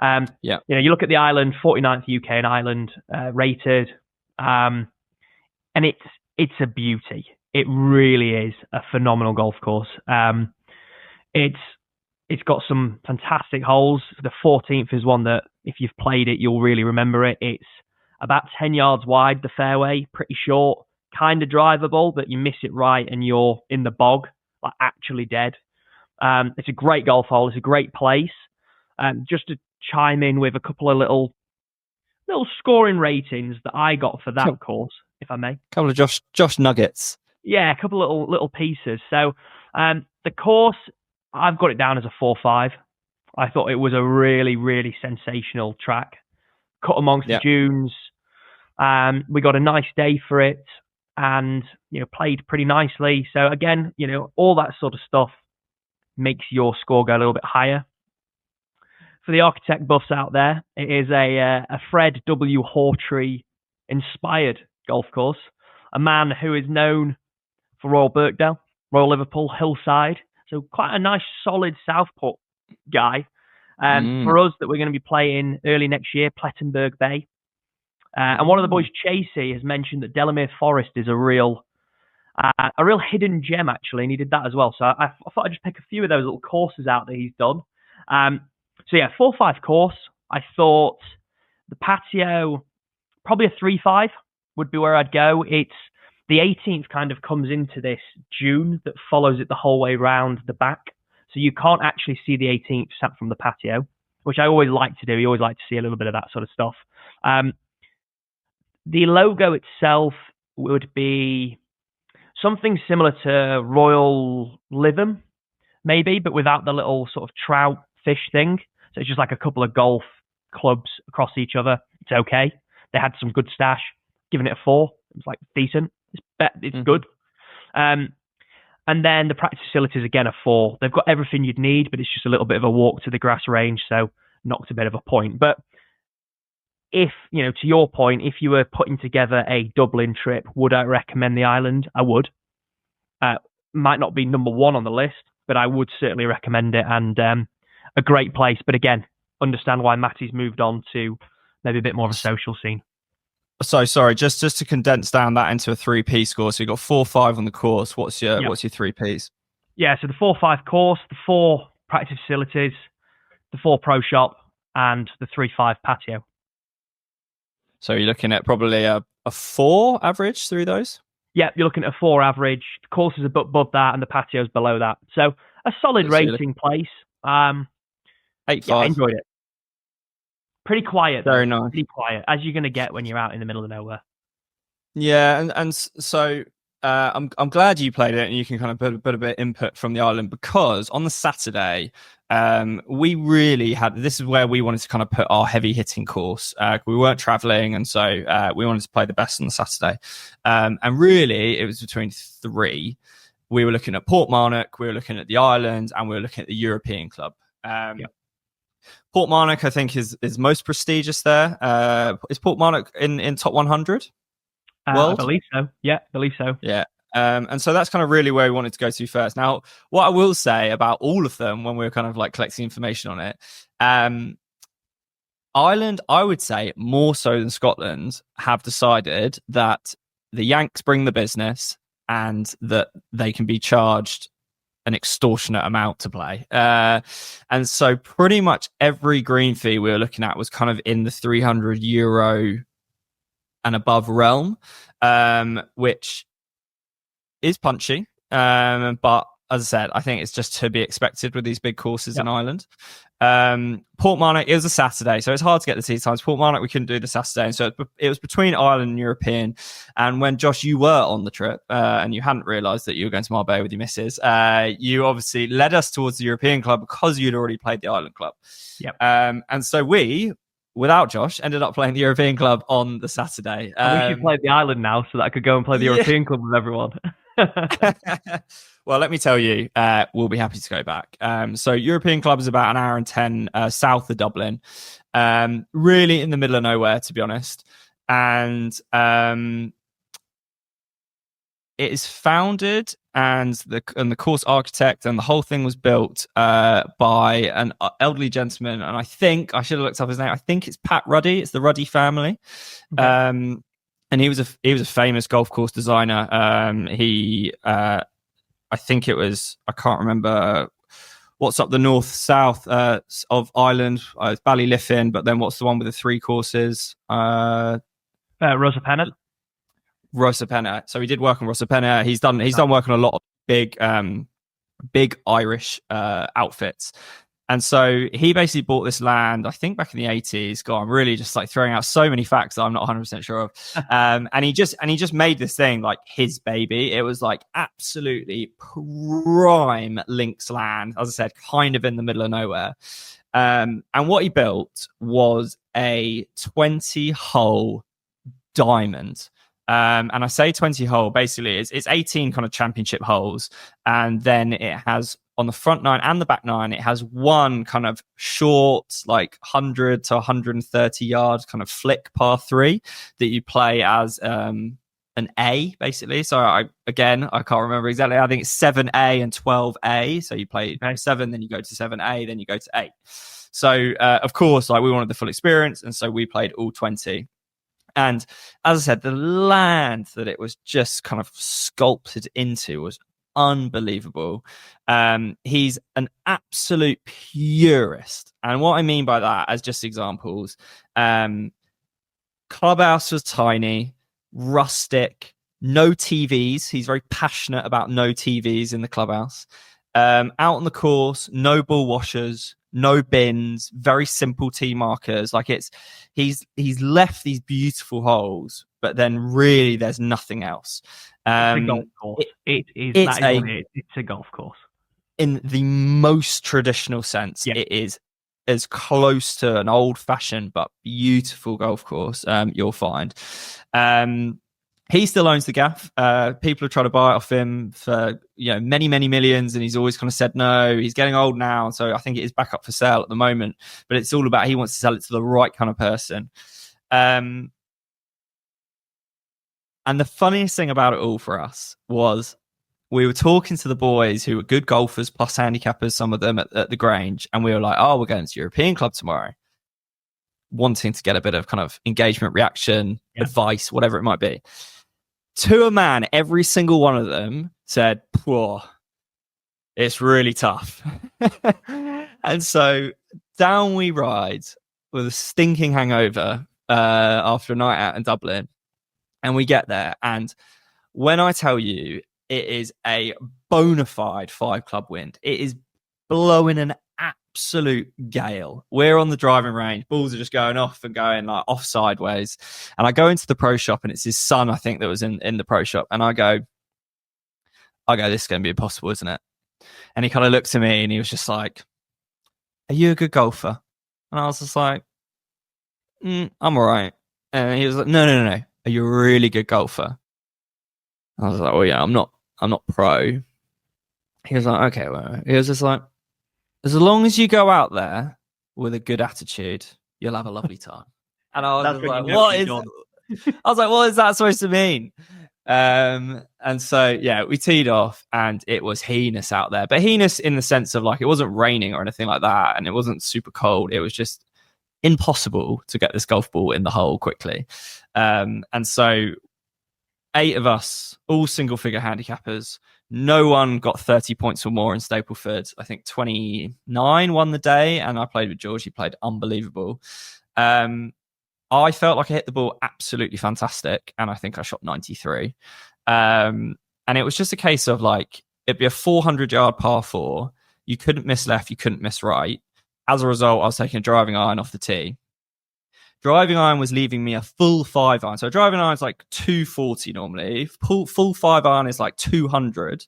[SPEAKER 1] You look at the island, 49th UK and Ireland rated, and it's a beauty. It really is a phenomenal golf course. It's got some fantastic holes. The 14th is one that if you've played it, you'll really remember it. It's about 10 yards wide, the fairway, pretty short, kind of drivable, but you miss it right and you're in the bog, like actually dead. It's a great golf hole. It's a great place. Just to chime in with a couple of little scoring ratings that I got for that course, if I may. A
[SPEAKER 2] couple of Josh nuggets.
[SPEAKER 1] Yeah, a couple of little pieces. So the course, I've got it down as a 4-5. I thought it was a really, really sensational track. Cut amongst the dunes. We got a nice day for it and, played pretty nicely. So again, all that sort of stuff makes your score go a little bit higher. For the architect buffs out there, it is a Fred W. Hawtrey inspired golf course. A man who is known for Royal Birkdale, Royal Liverpool, Hillside. So quite a nice, solid Southport guy. For us that we're going to be playing early next year, Plettenberg Bay. And one of the boys, Chasey, has mentioned that Delamere Forest is a real hidden gem, actually, and he did that as well. So I thought I'd just pick a few of those little courses out that he's done. 4-5 course. I thought the patio, probably a 3-5 would be where I'd go. It's the 18th kind of comes into this dune that follows it the whole way round the back. So you can't actually see the 18th sat from the patio, which I always like to do. You always like to see a little bit of that sort of stuff. The logo itself would be something similar to Royal Lytham, maybe, but without the little sort of trout fish thing. So it's just like a couple of golf clubs across each other. It's okay. They had some good stash. Giving it a 4. It was like decent. It's good. And then the practice facilities, again, a 4. They've got everything you'd need, but it's just a little bit of a walk to the grass range, so knocked a bit of a point. But if, to your point, if you were putting together a Dublin trip, would I recommend the island? I would. Might not be number 1 on the list, but I would certainly recommend it, and a great place. But again, understand why Matty's moved on to maybe a bit more of a social scene.
[SPEAKER 2] So sorry, just to condense down that into a 3P score. So you got 4-5 on the course. What's your 3Ps?
[SPEAKER 1] Yeah, so the 4-5 course, the 4 practice facilities, the 4 pro shop, and the 3-5 patio.
[SPEAKER 2] So you're looking at probably a 4 average through those?
[SPEAKER 1] Yeah, you're looking at a 4 average. The course is above that, and the patio's below that. So a solid rating place.
[SPEAKER 2] 8-5.
[SPEAKER 1] Yeah, I enjoyed it. Pretty quiet.
[SPEAKER 2] Very nice.
[SPEAKER 1] Pretty quiet, as you're going to get when you're out in the middle of nowhere.
[SPEAKER 2] Yeah, and so I'm glad you played it and you can kind of put a bit of input from the island, because on the Saturday, we really had, this is where we wanted to kind of put our heavy hitting course. We weren't traveling, and so we wanted to play the best on the Saturday. And really, it was between 3. We were looking at Portmarnock, we were looking at the island, and we were looking at the European Club. Portmarnock, I think, is most prestigious there. Is Portmarnock in top 100?
[SPEAKER 1] I believe so. Yeah, believe so.
[SPEAKER 2] Yeah. And so that's kind of really where we wanted to go to first. Now, what I will say about all of them when we were kind of like collecting information on it, Ireland, I would say more so than Scotland, have decided that the Yanks bring the business and that they can be charged an extortionate amount to play. And so pretty much every green fee we were looking at was kind of in the €300 and above realm, which is punchy. But as I said, I think it's just to be expected with these big courses in Ireland. Portmarnock, it was a Saturday, so it's hard to get the tee times. Portmarnock, we couldn't do the Saturday, and so it was between Ireland and European. And when, Josh, you were on the trip and you hadn't realised that you were going to Marbella with your missus, you obviously led us towards the European Club because you'd already played the Ireland Club. And so we, without Josh, ended up playing the European Club on the Saturday.
[SPEAKER 1] I wish you played the Island now so that I could go and play the European Club with everyone.
[SPEAKER 2] Well, let me tell you, we'll be happy to go back. So European Club is about an hour and 10 south of Dublin, really in the middle of nowhere, to be honest. And it is founded, and the course architect and the whole thing was built by an elderly gentleman, and I think I should have looked up his name. I think it's Pat Ruddy. It's the Ruddy family. Okay. And he was a famous golf course designer. I think it was, I can't remember what's up the north south of Ireland. It's Ballyliffin, but then what's the one with the 3 courses?
[SPEAKER 1] Rosapenna.
[SPEAKER 2] So he did work on Rosapenna. He's done work on a lot of big Irish outfits. And so he basically bought this land, I think back in the 80s. God, I'm really just like throwing out so many facts that I'm not 100% sure of. And he just made this thing like his baby. It was like absolutely prime links land, as I said, kind of in the middle of nowhere. And what he built was a 20-hole diamond. And I say 20 hole, basically it's 18 kind of championship holes. And then it has, on the front 9 and the back 9, it has one kind of short, like 100 to 130 yards kind of flick par 3 that you play as an A, basically. So I can't remember exactly. I think it's 7A and 12A. So you play 7, then you go to 7A, then you go to 8. So of course, like we wanted the full experience, and so we played all 20. And as I said, the land that it was just kind of sculpted into was unbelievable. He's an absolute purist. And what I mean by that, as just examples, clubhouse was tiny, rustic, no TVs. He's very passionate about no TVs in the clubhouse. Out on the course, no ball washers, no bins, very simple tee markers. Like he's left these beautiful holes, but then really there's nothing else.
[SPEAKER 1] It's a golf course. It's a golf course.
[SPEAKER 2] In the most traditional sense, yeah. It is as close to an old-fashioned but beautiful golf course you'll find. He still owns the gaff. People have tried to buy it off him for many, many millions, and he's always kind of said no. He's getting old now, so I think it is back up for sale at the moment. But it's all about he wants to sell it to the right kind of person. And the funniest thing about it all for us was we were talking to the boys who were good golfers plus handicappers, some of them at the Grange, and we were like, "Oh, we're going to the European Club tomorrow," wanting to get a bit of kind of engagement, reaction, advice, whatever it might be. To a man, every single one of them said, "Poor, it's really tough." And so down we ride with a stinking hangover after a night out in Dublin. And we get there. And when I tell you, it is a bona fide 5-club wind. It is blowing an absolute gale. We're on the driving range. Balls are just going off and going like off sideways. And I go into the pro shop, and it's his son, I think, that was in the pro shop. And I go, this is going to be impossible, isn't it? And he kind of looked at me and he was just like, "Are you a good golfer?" And I was just like, I'm all right. And he was like, no. Are you a really good golfer? I was like, "Well, yeah, I'm not pro." He was like, "Okay." Well, he was just like, "As long as you go out there with a good attitude, you'll have a lovely time." And I was like, what is that supposed to mean? And so, yeah, we teed off, and it was heinous out there. But heinous in the sense of like, it wasn't raining or anything like that, and it wasn't super cold. It was just impossible to get this golf ball in the hole quickly. And so 8 of us, all single figure handicappers, no one got 30 points or more in Stapleford. I think 29 won the day, and I played with George. He played unbelievable. I felt like I hit the ball absolutely fantastic, and I think I shot 93. And it was just a case of like, it'd be a 400-yard par 4. You couldn't miss left, you couldn't miss right. As a result, I was taking a driving iron off the tee. Driving iron was leaving me a full 5 iron. So a driving iron is like 240 normally. Full 5 iron is like 200.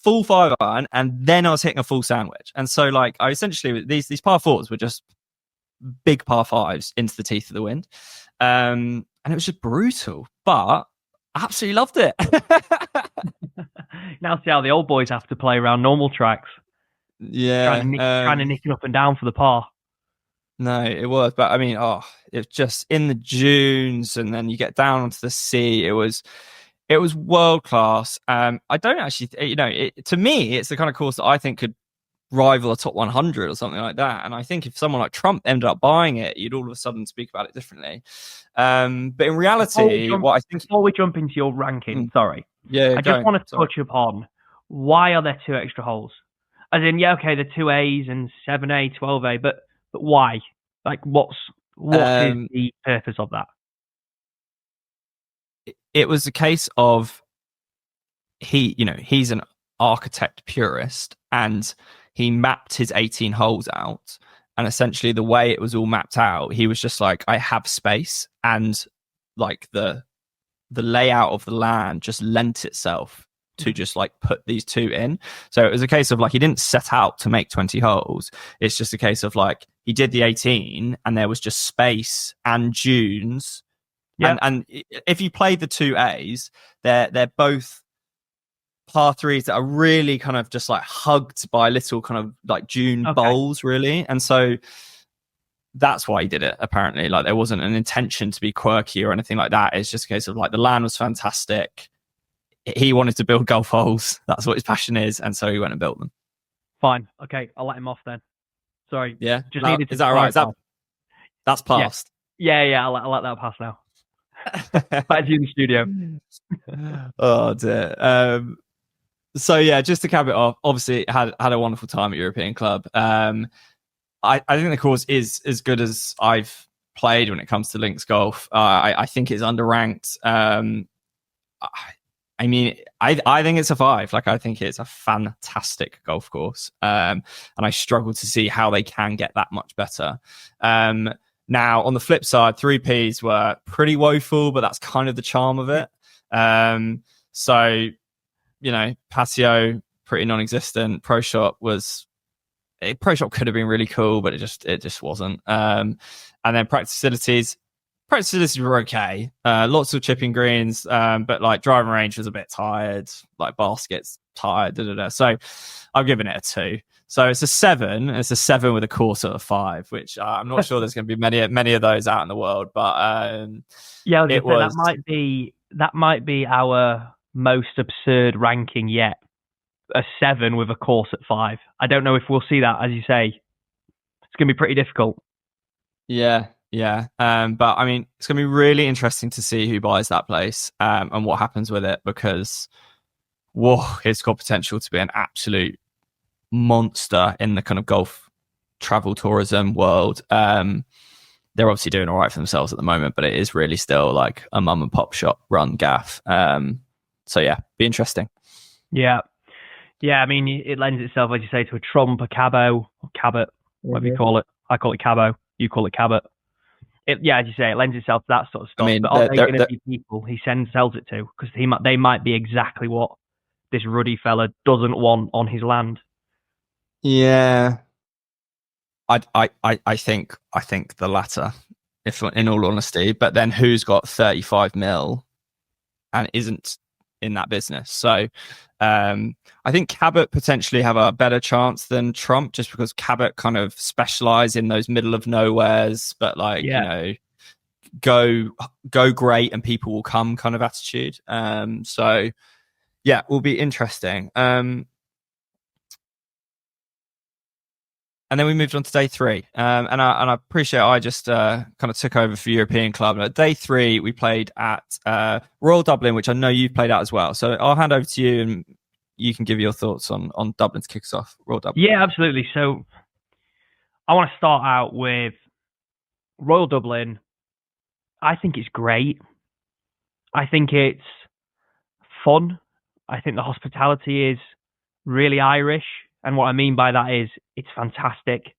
[SPEAKER 2] Full 5 iron, and then I was hitting a full sandwich. And so like, I essentially, these par 4s were just big par 5s into the teeth of the wind. And it was just brutal, but I absolutely loved it.
[SPEAKER 1] Now see how the old boys have to play around normal tracks.
[SPEAKER 2] Yeah.
[SPEAKER 1] Trying to nick it up and down for the par.
[SPEAKER 2] No, it was. But I mean, it's just in the dunes, and then you get down onto the sea. It was It was world class. I don't actually, to me, it's the kind of course that I think could rival a top 100 or something like that. And I think if someone like Trump ended up buying it, you'd all of a sudden speak about it differently. But in reality,
[SPEAKER 1] before we jump into your ranking, sorry, I just want to touch upon why are there 2 extra holes? As in, yeah, okay, the 2As and 7A, 12A, but why? Like, what is the purpose of that?
[SPEAKER 2] It was a case of he's an architect purist, and he mapped his 18 holes out. And essentially the way it was all mapped out, he was just like, I have space, and like the layout of the land just lent itself to just like put these 2 in. So it was a case of like, he didn't set out to make 20 holes. It's just a case of like, he did the 18 and there was just space and dunes. Yeah. And if you play the 2As, they're both par 3s that are really kind of just like hugged by little kind of like dune bowls, really. And so that's why he did it, apparently. Like, there wasn't an intention to be quirky or anything like that. It's just a case of like, the land was fantastic. He wanted to build golf holes. That's what his passion is. And so he went and built them.
[SPEAKER 1] Fine. Okay. I'll let him off then. Sorry.
[SPEAKER 2] Yeah. Is that all right? That's passed.
[SPEAKER 1] Yeah. I'll let that pass now. Back to you in the studio.
[SPEAKER 2] Oh dear. So yeah, just to cap it off, obviously had a wonderful time at European Club. I think the course is as good as I've played when it comes to links golf. I think it's underranked. I mean, I think it's a 5. Like, I think it's a fantastic golf course. And I struggle to see how they can get that much better. Now, on the flip side, 3Ps were pretty woeful, but that's kind of the charm of it. So, patio, pretty non-existent. Pro shop could have been really cool, but it just wasn't. And then practice facilities were okay. Lots of chipping greens, but like driving range was a bit tired, like baskets tired. So I'm giving it a 2. So it's a 7. It's a 7 with a course at a 5, which I'm not sure there's going to be many of those out in the world. But
[SPEAKER 1] that might be our most absurd ranking yet. A 7 with a course at 5. I don't know if we'll see that, as you say. It's going to be pretty difficult.
[SPEAKER 2] Yeah. But I mean, it's going to be really interesting to see who buys that place and what happens with it, because it's got potential to be an absolute monster in the kind of golf travel tourism world. They're obviously doing all right for themselves at the moment, but it is really still like a mum and pop shop run gaff. So yeah, be interesting.
[SPEAKER 1] Yeah. I mean, it lends itself, as you say, to a Trump, a Cabo, or Cabot, whatever you call it. I call it Cabo. You call it Cabot. As you say, it lends itself to that sort of stuff. I mean, but are they going to be people he sells it to? Because they might be exactly what this ruddy fella doesn't want on his land.
[SPEAKER 2] Yeah, I think the latter, if in all honesty. But then who's got 35 mil and isn't in that business? So I think Cabot potentially have a better chance than Trump, just because Cabot kind of specialize in those middle of nowheres, but go great and people will come kind of attitude. So yeah, will be interesting. And then we moved on to day 3. And I appreciate I just kind of took over for European Club. At day 3, we played at Royal Dublin, which I know you've played at as well. So I'll hand over to you and you can give your thoughts on Dublin to kick us off. Royal Dublin.
[SPEAKER 1] Yeah, absolutely. So I want to start out with Royal Dublin. I think it's great. I think it's fun. I think the hospitality is really Irish. And what I mean by that is it's fantastic,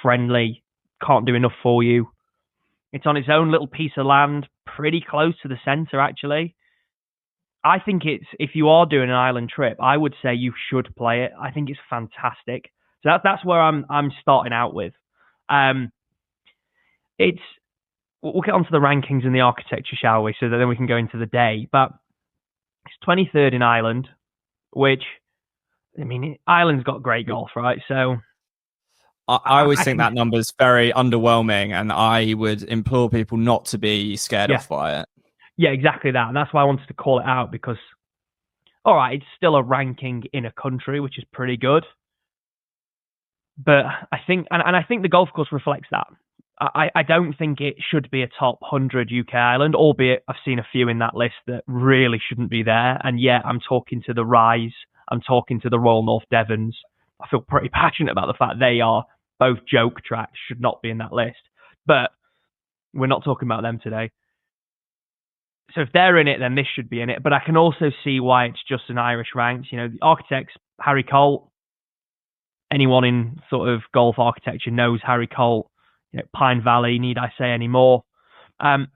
[SPEAKER 1] friendly, can't do enough for you. It's on its own little piece of land, pretty close to the centre, actually. I think if you are doing an island trip, I would say you should play it. I think it's fantastic. So that's where I'm starting out with. We'll get onto the rankings and the architecture, shall we? So that then we can go into the day. But it's 23rd in Ireland, which, I mean, Ireland's got great golf, right? So
[SPEAKER 2] I always think that number's very underwhelming, and I would implore people not to be scared off by it.
[SPEAKER 1] Yeah, exactly that. And that's why I wanted to call it out because, all right, it's still a ranking in a country, which is pretty good. But I think, and I think the golf course reflects that. I don't think it should be a top 100 UK island, albeit I've seen a few in that list that really shouldn't be there. And yet I'm talking to the Rise, I'm talking to the Royal North Devons. I feel pretty passionate about the fact they are both joke tracks, should not be in that list. But we're not talking about them today. So if they're in it, then this should be in it. But I can also see why it's just an Irish ranks. You know, the architects, Harry Colt. Anyone in sort of golf architecture knows Harry Colt. You know, Pine Valley, need I say any more? And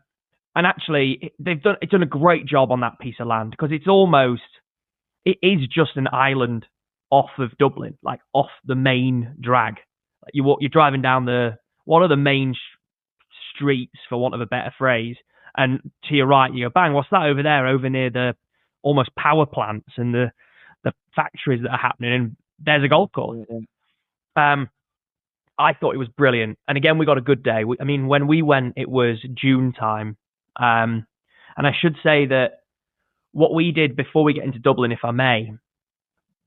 [SPEAKER 1] actually, they've done a great job on that piece of land because it is just an island off of Dublin, like off the main drag. Like you're driving down one of the main streets, for want of a better phrase, and to your right, you go, bang, what's that over there? Over near the almost power plants and the factories that are happening, and there's a golf course. I thought it was brilliant. And again, we got a good day. I mean, when we went, it was June time. And I should say that what we did before we get into Dublin, if I may,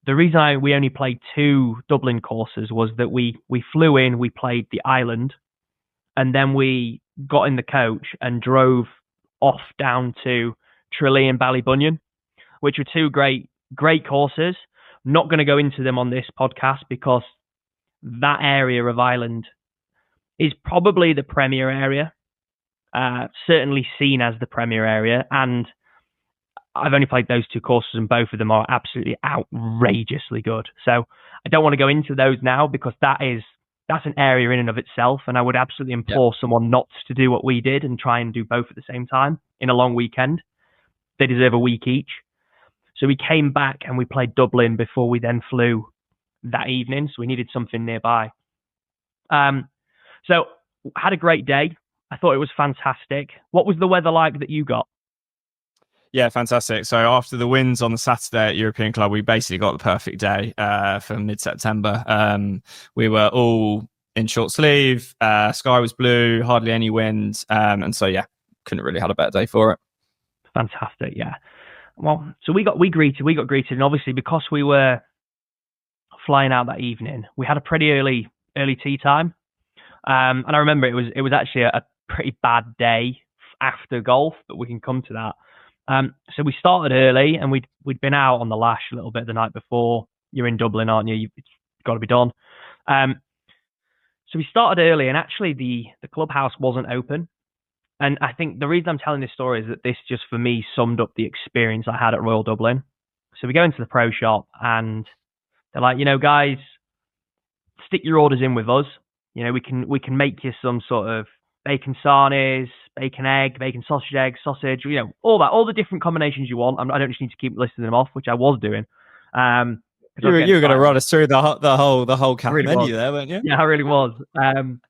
[SPEAKER 1] the reason we only played 2 Dublin courses was that we flew in, we played the island, and then we got in the coach and drove off down to Tralee and Ballybunion, which were 2 great courses. Not going to go into them on this podcast because that area of Ireland is probably the premier area, certainly seen as the premier area. And I've only played those 2 courses and both of them are absolutely outrageously good. So I don't want to go into those now because that's an area in and of itself. And I would absolutely implore someone not to do what we did and try and do both at the same time in a long weekend. They deserve a week each. So we came back and we played Dublin before we then flew that evening. So we needed something nearby. So had a great day. I thought it was fantastic. What was the weather like that you got?
[SPEAKER 2] Yeah, fantastic. So after the wins on the Saturday at European Club, we basically got the perfect day for mid-September. We were all in short sleeve. Sky was blue, hardly any wind. And so, yeah, couldn't really had a better day for it.
[SPEAKER 1] Fantastic, yeah. Well, so we got greeted, and obviously because we were flying out that evening, we had a pretty early tea time. And I remember it was actually a pretty bad day after golf, but we can come to that. So we started early, and we'd been out on the lash a little bit the night before. You're in Dublin, aren't you? It's got to be done. So we started early, and actually the clubhouse wasn't open. And I think the reason I'm telling this story is that this just for me summed up the experience I had at Royal Dublin. So we go into the pro shop, and they're like, you know, guys, stick your orders in with us. You know, we can make you some sort of bacon sarnies, bacon egg, bacon sausage, you know, all the different combinations you want. I don't just need to keep listing them off, which I was doing.
[SPEAKER 2] You were going to run us through the whole camp
[SPEAKER 1] really
[SPEAKER 2] menu there, weren't you?
[SPEAKER 1] Yeah, I really was. And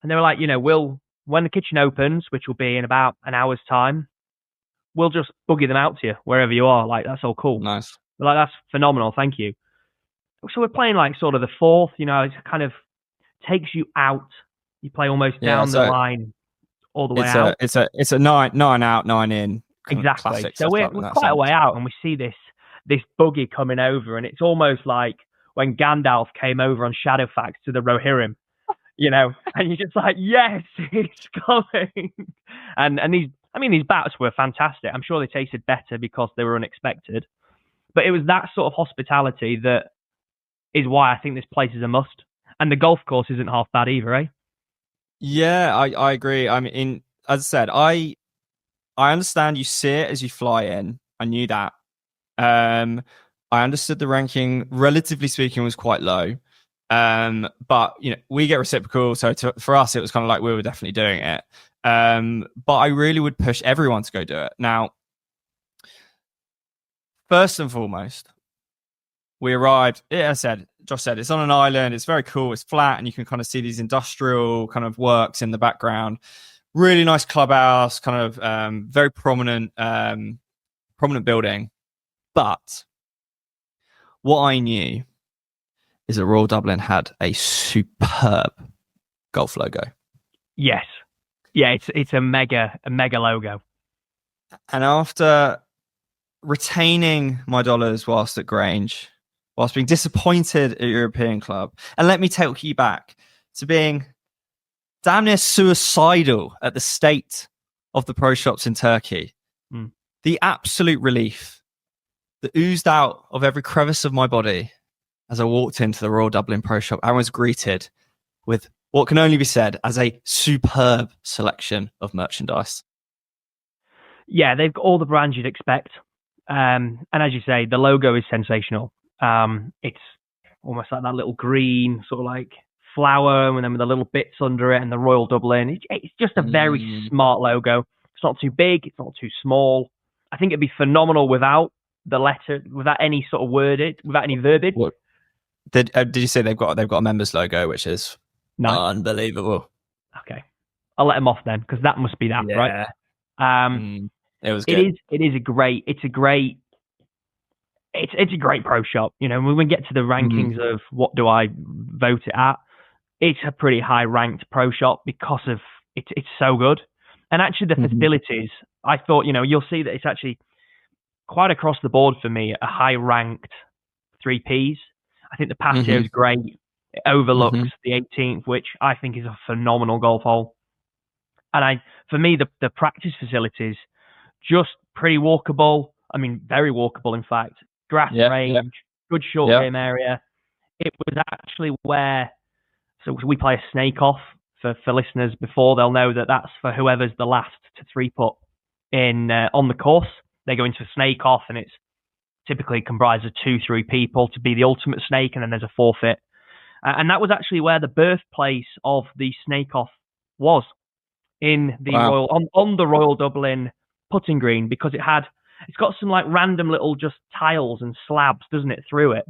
[SPEAKER 1] they were like, you know, when the kitchen opens, which will be in about an hour's time, we'll just buggy them out to you wherever you are. Like, that's all cool.
[SPEAKER 2] Nice.
[SPEAKER 1] We're like, that's phenomenal. Thank you. So we're playing like sort of the fourth, you know, it kind of takes you out. You play almost down the line all the way out.
[SPEAKER 2] It's a 9 out, 9 in.
[SPEAKER 1] Exactly. So we're quite a way out, and we see this buggy coming over, and it's almost like when Gandalf came over on Shadowfax to the Rohirrim, you know, and you're just like, yes, it's coming. And these bats were fantastic. I'm sure they tasted better because they were unexpected, but it was that sort of hospitality that is why I think this place is a must. And the golf course isn't half bad either, eh?
[SPEAKER 2] Yeah, I agree. I mean, as I said, I understand you see it as you fly in. I knew that. I understood the ranking, relatively speaking, was quite low. But you know, we get reciprocal, so for us, it was kind of like we were definitely doing it. But I really would push everyone to go do it. Now, first and foremost, we arrived. Josh said, it's on an island. It's very cool. It's flat, and you can kind of see these industrial kind of works in the background. Really nice clubhouse, kind of very prominent building. But what I knew is that Royal Dublin had a superb golf logo.
[SPEAKER 1] Yes, yeah, it's a mega logo.
[SPEAKER 2] And after retaining my dollars whilst at Grange, whilst being disappointed at European Club, and let me take you back to being damn near suicidal at the state of the pro shops in Turkey. The absolute relief that oozed out of every crevice of my body as I walked into the Royal Dublin Pro Shop and was greeted with what can only be said as a superb selection of merchandise.
[SPEAKER 1] Yeah, they've got all the brands you'd expect. And as you say, the logo is sensational. It's almost like that little green sort of like flower, and then with the little bits under it and the Royal Dublin. It's just a very smart logo. It's not too big. It's not too small. I think it'd be phenomenal without the letter, without any sort of worded, without any verbiage.
[SPEAKER 2] What, did you say they've got a members logo, which is unbelievable?
[SPEAKER 1] Okay, I'll let them off then, because that must be that, right?
[SPEAKER 2] It was good.
[SPEAKER 1] It's a great pro shop. You know, when we get to the rankings of what do I vote it at, it's a pretty high ranked pro shop because of it's so good. And actually the facilities, I thought, you know, you'll see that it's actually quite across the board for me, a high ranked 3Ps. I think the patio is great. It overlooks the 18th, which I think is a phenomenal golf hole. And for me, the practice facilities, just pretty walkable. I mean, very walkable, in fact. Grass range, good short game area. It was actually where, so we play a snake off for listeners before. They'll know that that's for whoever's the last to 3-putt in on the course. They go into a snake off, and it's typically comprised of 2-3 people to be the ultimate snake, and then there's a forfeit. And that was actually where the birthplace of the snake off was, in the Royal on the Royal Dublin putting green, because it's got some like random little just tiles and slabs, doesn't it, through it.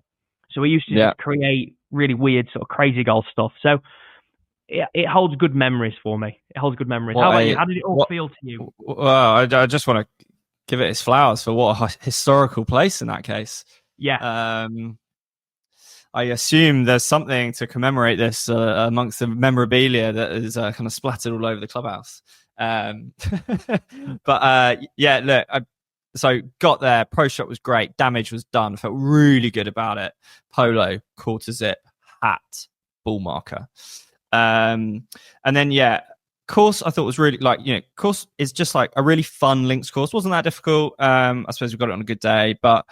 [SPEAKER 1] So we used to just create really weird sort of crazy golf stuff. So it holds good memories for me. It holds good memories. How about you? How did it all feel to you?
[SPEAKER 2] Well, I just want to give it its flowers for what a historical place in that case.
[SPEAKER 1] Yeah.
[SPEAKER 2] I assume there's something to commemorate this amongst the memorabilia that is kind of splattered all over the clubhouse. But yeah, look, so got there. Pro shot was great. Damage was done. Felt really good about it. Polo, quarter zip, hat, ball marker. And then, course I thought was really course is just like a really fun links course. Wasn't that difficult. I suppose we got it on a good day, but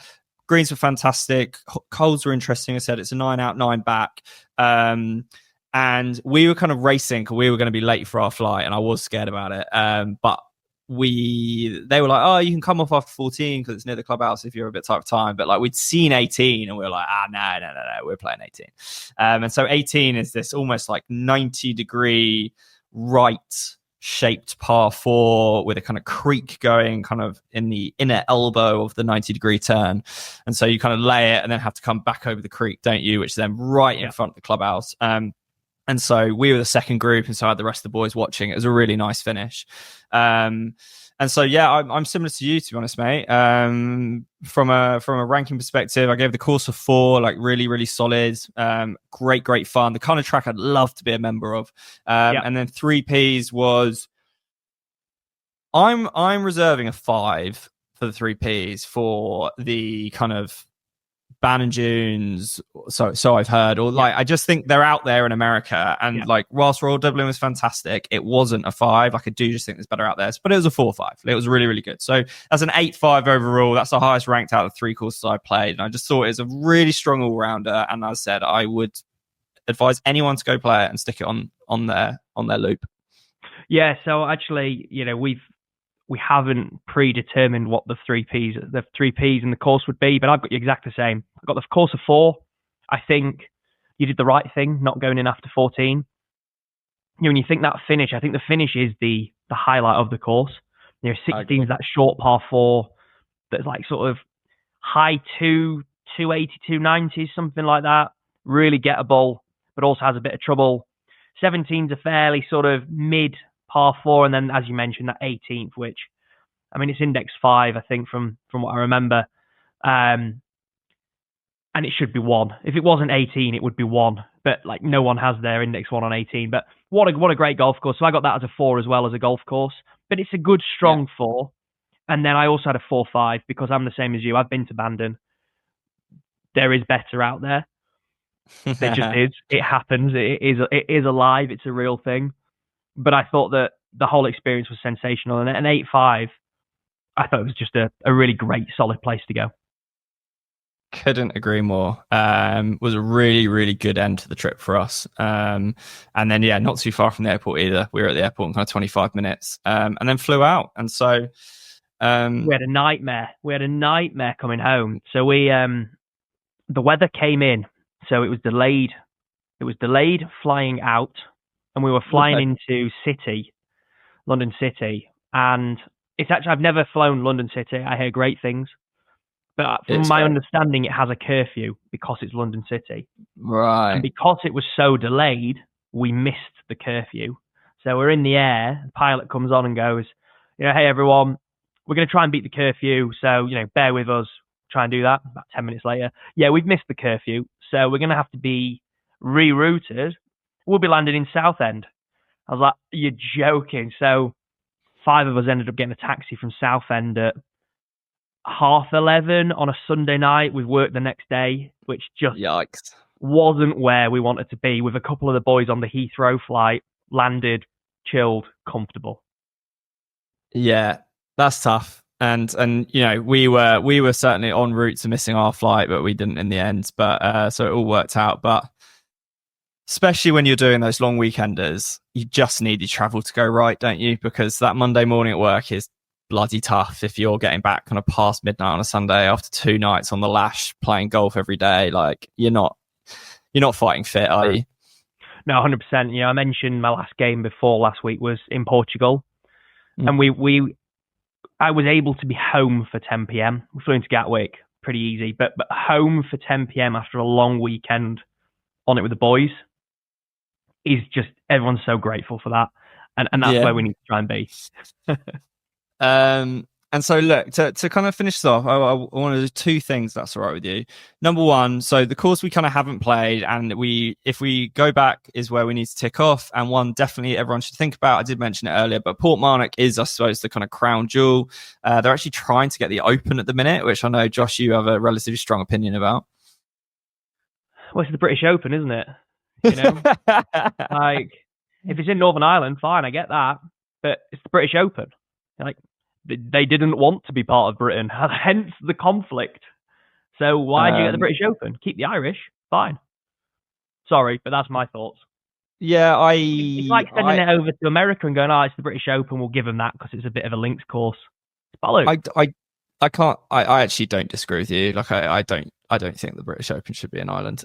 [SPEAKER 2] greens were fantastic. Holes were interesting. I said it's a 9 out, 9 back. And we were kind of racing because we were going to be late for our flight, and I was scared about it. But they were like, oh, you can come off after 14 because it's near the clubhouse if you're a bit tight for time. But like we'd seen 18 and we were like, no, we're playing 18. And so 18 is this almost like 90-degree right shaped par 4 with a kind of creek going kind of in the inner elbow of the 90-degree turn. And so you kind of lay it and then have to come back over the creek, don't you? Which is then right in front of the clubhouse. And so we were the second group, and so I had the rest of the boys watching. It was a really nice finish. And so, I'm similar to you, to be honest, mate. From a ranking perspective, I gave the course a 4, like really, really solid. Great fun. The kind of track I'd love to be a member of. And then 3Ps was, I'm reserving a 5 for the 3Ps for the kind of Ban Dunes, so I've heard, or like I just think they're out there in America, and like whilst Royal Dublin was fantastic, it wasn't a 5. Like I do just think there's better out there, but it was a 4-5. It was really, really good. So that's an 8-5 overall. That's the highest ranked out of the 3 courses I played, and I just thought it was a really strong all rounder. And as I said, I would advise anyone to go play it and stick it on their loop. Yeah.
[SPEAKER 1] So actually, we haven't predetermined what the 3Ps and the course would be, but I've got you exactly the same. I've got the course of 4. I think you did the right thing not going in after 14. When you think that finish, I think the finish is the highlight of the course. 16 is that short par 4 that's like sort of high 280, 290s, something like that. Really gettable, but also has a bit of trouble. 17's a fairly sort of mid par 4, and then as you mentioned, that 18th, which I mean it's index 5, I think, from what I remember, and it should be 1. If it wasn't 18, it would be 1, but like no one has their index 1 on 18. But what a great golf course. So I got that as a 4 as well as a golf course, but it's a good strong 4. And then I also had a 4-5 because I'm the same as you. I've been to Bandon. There is better out there. There just is. It happens. It is alive. It's a real thing. But I thought that the whole experience was sensational. And an 8-5, I thought it was just a really great, solid place to go.
[SPEAKER 2] Couldn't agree more. Was a really, really good end to the trip for us. And then, yeah, not too far from the airport either. We were at the airport in kind of 25 minutes and then flew out. And so...
[SPEAKER 1] we had a nightmare. We had a nightmare coming home. So the weather came in. So it was delayed. It was delayed flying out. And we were flying into London City. And it's actually, I've never flown London City. I hear great things. But from my understanding, it has a curfew because it's London City.
[SPEAKER 2] Right.
[SPEAKER 1] And because it was so delayed, we missed the curfew. So we're in the air. The pilot comes on and goes, hey, everyone, we're going to try and beat the curfew. So, bear with us. Try and do that. About 10 minutes later. Yeah, we've missed the curfew. So we're going to have to be rerouted. We'll be landing in Southend. I was like, you're joking. So 5 of us ended up getting a taxi from Southend at 11:30 on a Sunday night. We've worked the next day, which just
[SPEAKER 2] yikes
[SPEAKER 1] wasn't where we wanted to be, with a couple of the boys on the Heathrow flight, landed, chilled, comfortable.
[SPEAKER 2] Yeah, that's tough. And we were certainly en route to missing our flight, but we didn't in the end. But so it all worked out. But especially when you're doing those long weekenders, you just need your travel to go right, don't you? Because that Monday morning at work is bloody tough if you're getting back kind of past midnight on a Sunday after 2 nights on the lash playing golf every day. Like you're not fighting fit, are you?
[SPEAKER 1] No, 100%. I mentioned my last game before last week was in Portugal, and I was able to be home for 10 p.m. We flew into Gatwick, pretty easy, but home for 10 p.m. after a long weekend on it with the boys is just, everyone's so grateful for that, and that's where we need to try and be.
[SPEAKER 2] And so look, to kind of finish this off, I want to do 2 things, that's all right with you. Number one, so the course we kind of haven't played, and if we go back is where we need to tick off, and one definitely everyone should think about. I did mention it earlier, but Portmarnock is, I suppose, the kind of crown jewel. They're actually trying to get the Open at the minute, which I know, Josh, you have a relatively strong opinion about.
[SPEAKER 1] Well, it's the British Open, isn't it? Like, if it's in Northern Ireland, fine, I get that, but it's the British Open. Like, they didn't want to be part of Britain, hence the conflict. So why do you get the British Open? Keep the Irish, fine. Sorry, but that's my thoughts.
[SPEAKER 2] Yeah,
[SPEAKER 1] it's like sending it over to America and going, it's the British Open, we'll give them that because it's a bit of a links course. It's bollocks.
[SPEAKER 2] I can't. I actually don't disagree with you. Like I don't think the British Open should be an island.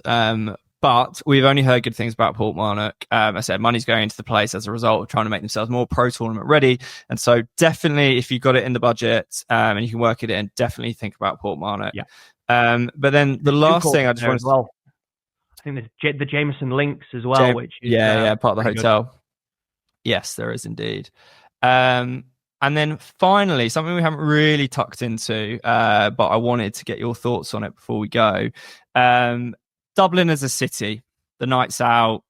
[SPEAKER 2] But we've only heard good things about Portmarnock. I said money's going into the place as a result of trying to make themselves more pro tournament ready. And so definitely, if you've got it in the budget and you can work it in, definitely think about Portmarnock.
[SPEAKER 1] Yeah.
[SPEAKER 2] But then the last thing I just want to...
[SPEAKER 1] Well, I think there's the Jameson Links as well, which is...
[SPEAKER 2] part of the hotel. Good. Yes, there is indeed. And then finally, something we haven't really tucked into, but I wanted to get your thoughts on it before we go. Dublin as a city, the nights out,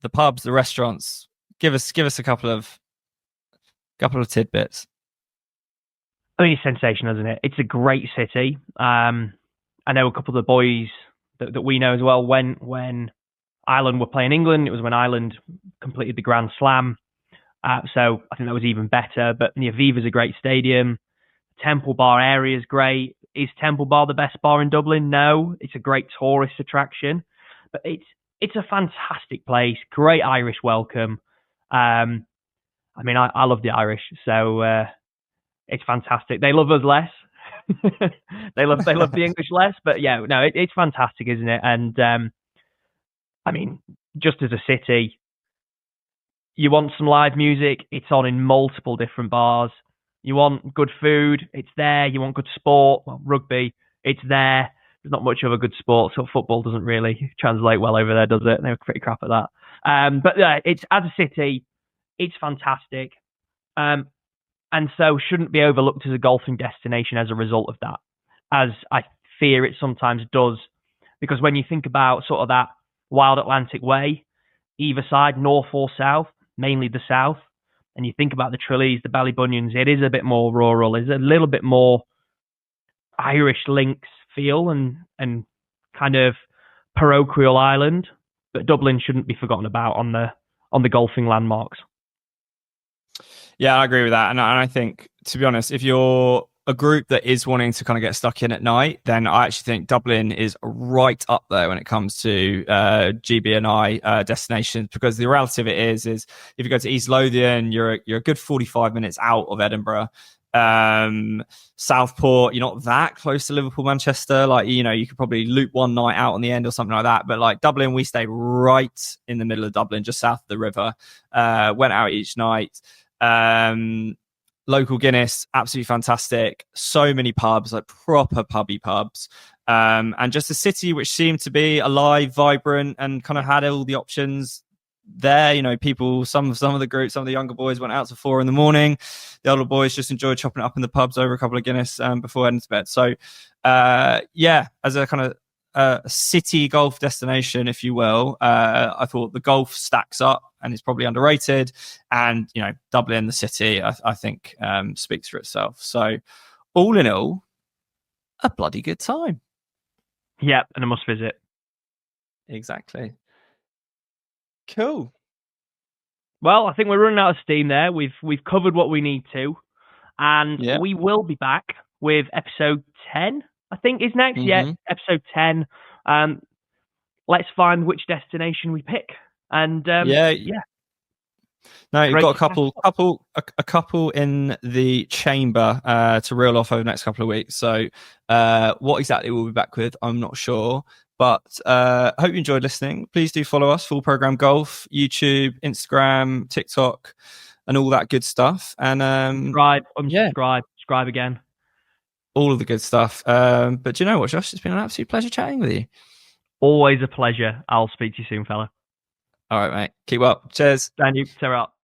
[SPEAKER 2] the pubs, the restaurants. Give us a couple of tidbits.
[SPEAKER 1] I mean, it's sensational, isn't it? It's a great city. I know a couple of the boys that we know as well. When Ireland were playing England, it was when Ireland completed the Grand Slam. So I think that was even better. But Aviva's a great stadium. Temple Bar area is great. Is Temple Bar the best bar in Dublin? No. It's a great tourist attraction. But it's a fantastic place. Great Irish welcome. I mean, I love the Irish. So it's fantastic. They love us less. they love the English less. But yeah, no, it's fantastic, isn't it? And I mean, just as a city, you want some live music, it's on in multiple different bars. You want good food, it's there. You want good sport, well, rugby, it's there. There's not much of a good sport, so football doesn't really translate well over there, does it? They're pretty crap at that. But yeah, it's, as a city, it's fantastic. And so shouldn't be overlooked as a golfing destination as a result of that, as I fear it sometimes does. Because when you think about sort of that wild Atlantic way, either side, north or south, mainly the south, and you think about the Trillies, the Ballybunions, it is a bit more rural. It's a little bit more Irish links feel and kind of parochial island. But Dublin shouldn't be forgotten about on the golfing landmarks.
[SPEAKER 2] Yeah, I agree with that. And I think, to be honest, if you're a group that is wanting to kind of get stuck in at night, then I actually think Dublin is right up there when it comes to GB&I destinations, because the reality of it is if you go to East Lothian, you're a good 45 minutes out of Edinburgh. Southport, you're not that close to Liverpool, Manchester. Like, you know, you could probably loop one night out on the end or something like that. But like Dublin, we stayed right in the middle of Dublin, just south of the river. Went out each night. Local Guinness, absolutely fantastic. So many pubs, like proper pubby pubs. And just a city which seemed to be alive, vibrant, and kind of had all the options there. You know, people, some of the groups, some of the younger boys went out to 4 a.m. The older boys just enjoyed chopping it up in the pubs over a couple of Guinness before heading to bed. So, yeah, as a kind of city golf destination, if you will, I thought the golf stacks up and it's probably underrated. And, you know, Dublin, the city, I think speaks for itself. So, all in all, a bloody good time.
[SPEAKER 1] Yep, and a must visit.
[SPEAKER 2] Exactly. Cool.
[SPEAKER 1] Well, I think we're running out of steam there. We've covered what we need to, and we will be back with episode 10. I think is next. Yeah, episode 10. Let's find which destination we pick, and yeah.
[SPEAKER 2] No, you've got a couple in the chamber to reel off over the next couple of weeks. So, what exactly we'll be back with, I'm not sure. But I hope you enjoyed listening. Please do follow us, Full Program Golf, YouTube, Instagram, TikTok, and all that good stuff. And
[SPEAKER 1] subscribe, subscribe again.
[SPEAKER 2] All of the good stuff. But do you know what, Josh? It's been an absolute pleasure chatting with you.
[SPEAKER 1] Always a pleasure. I'll speak to you soon, fella.
[SPEAKER 2] All right, mate. Keep up. Cheers.
[SPEAKER 1] And you, Sarah.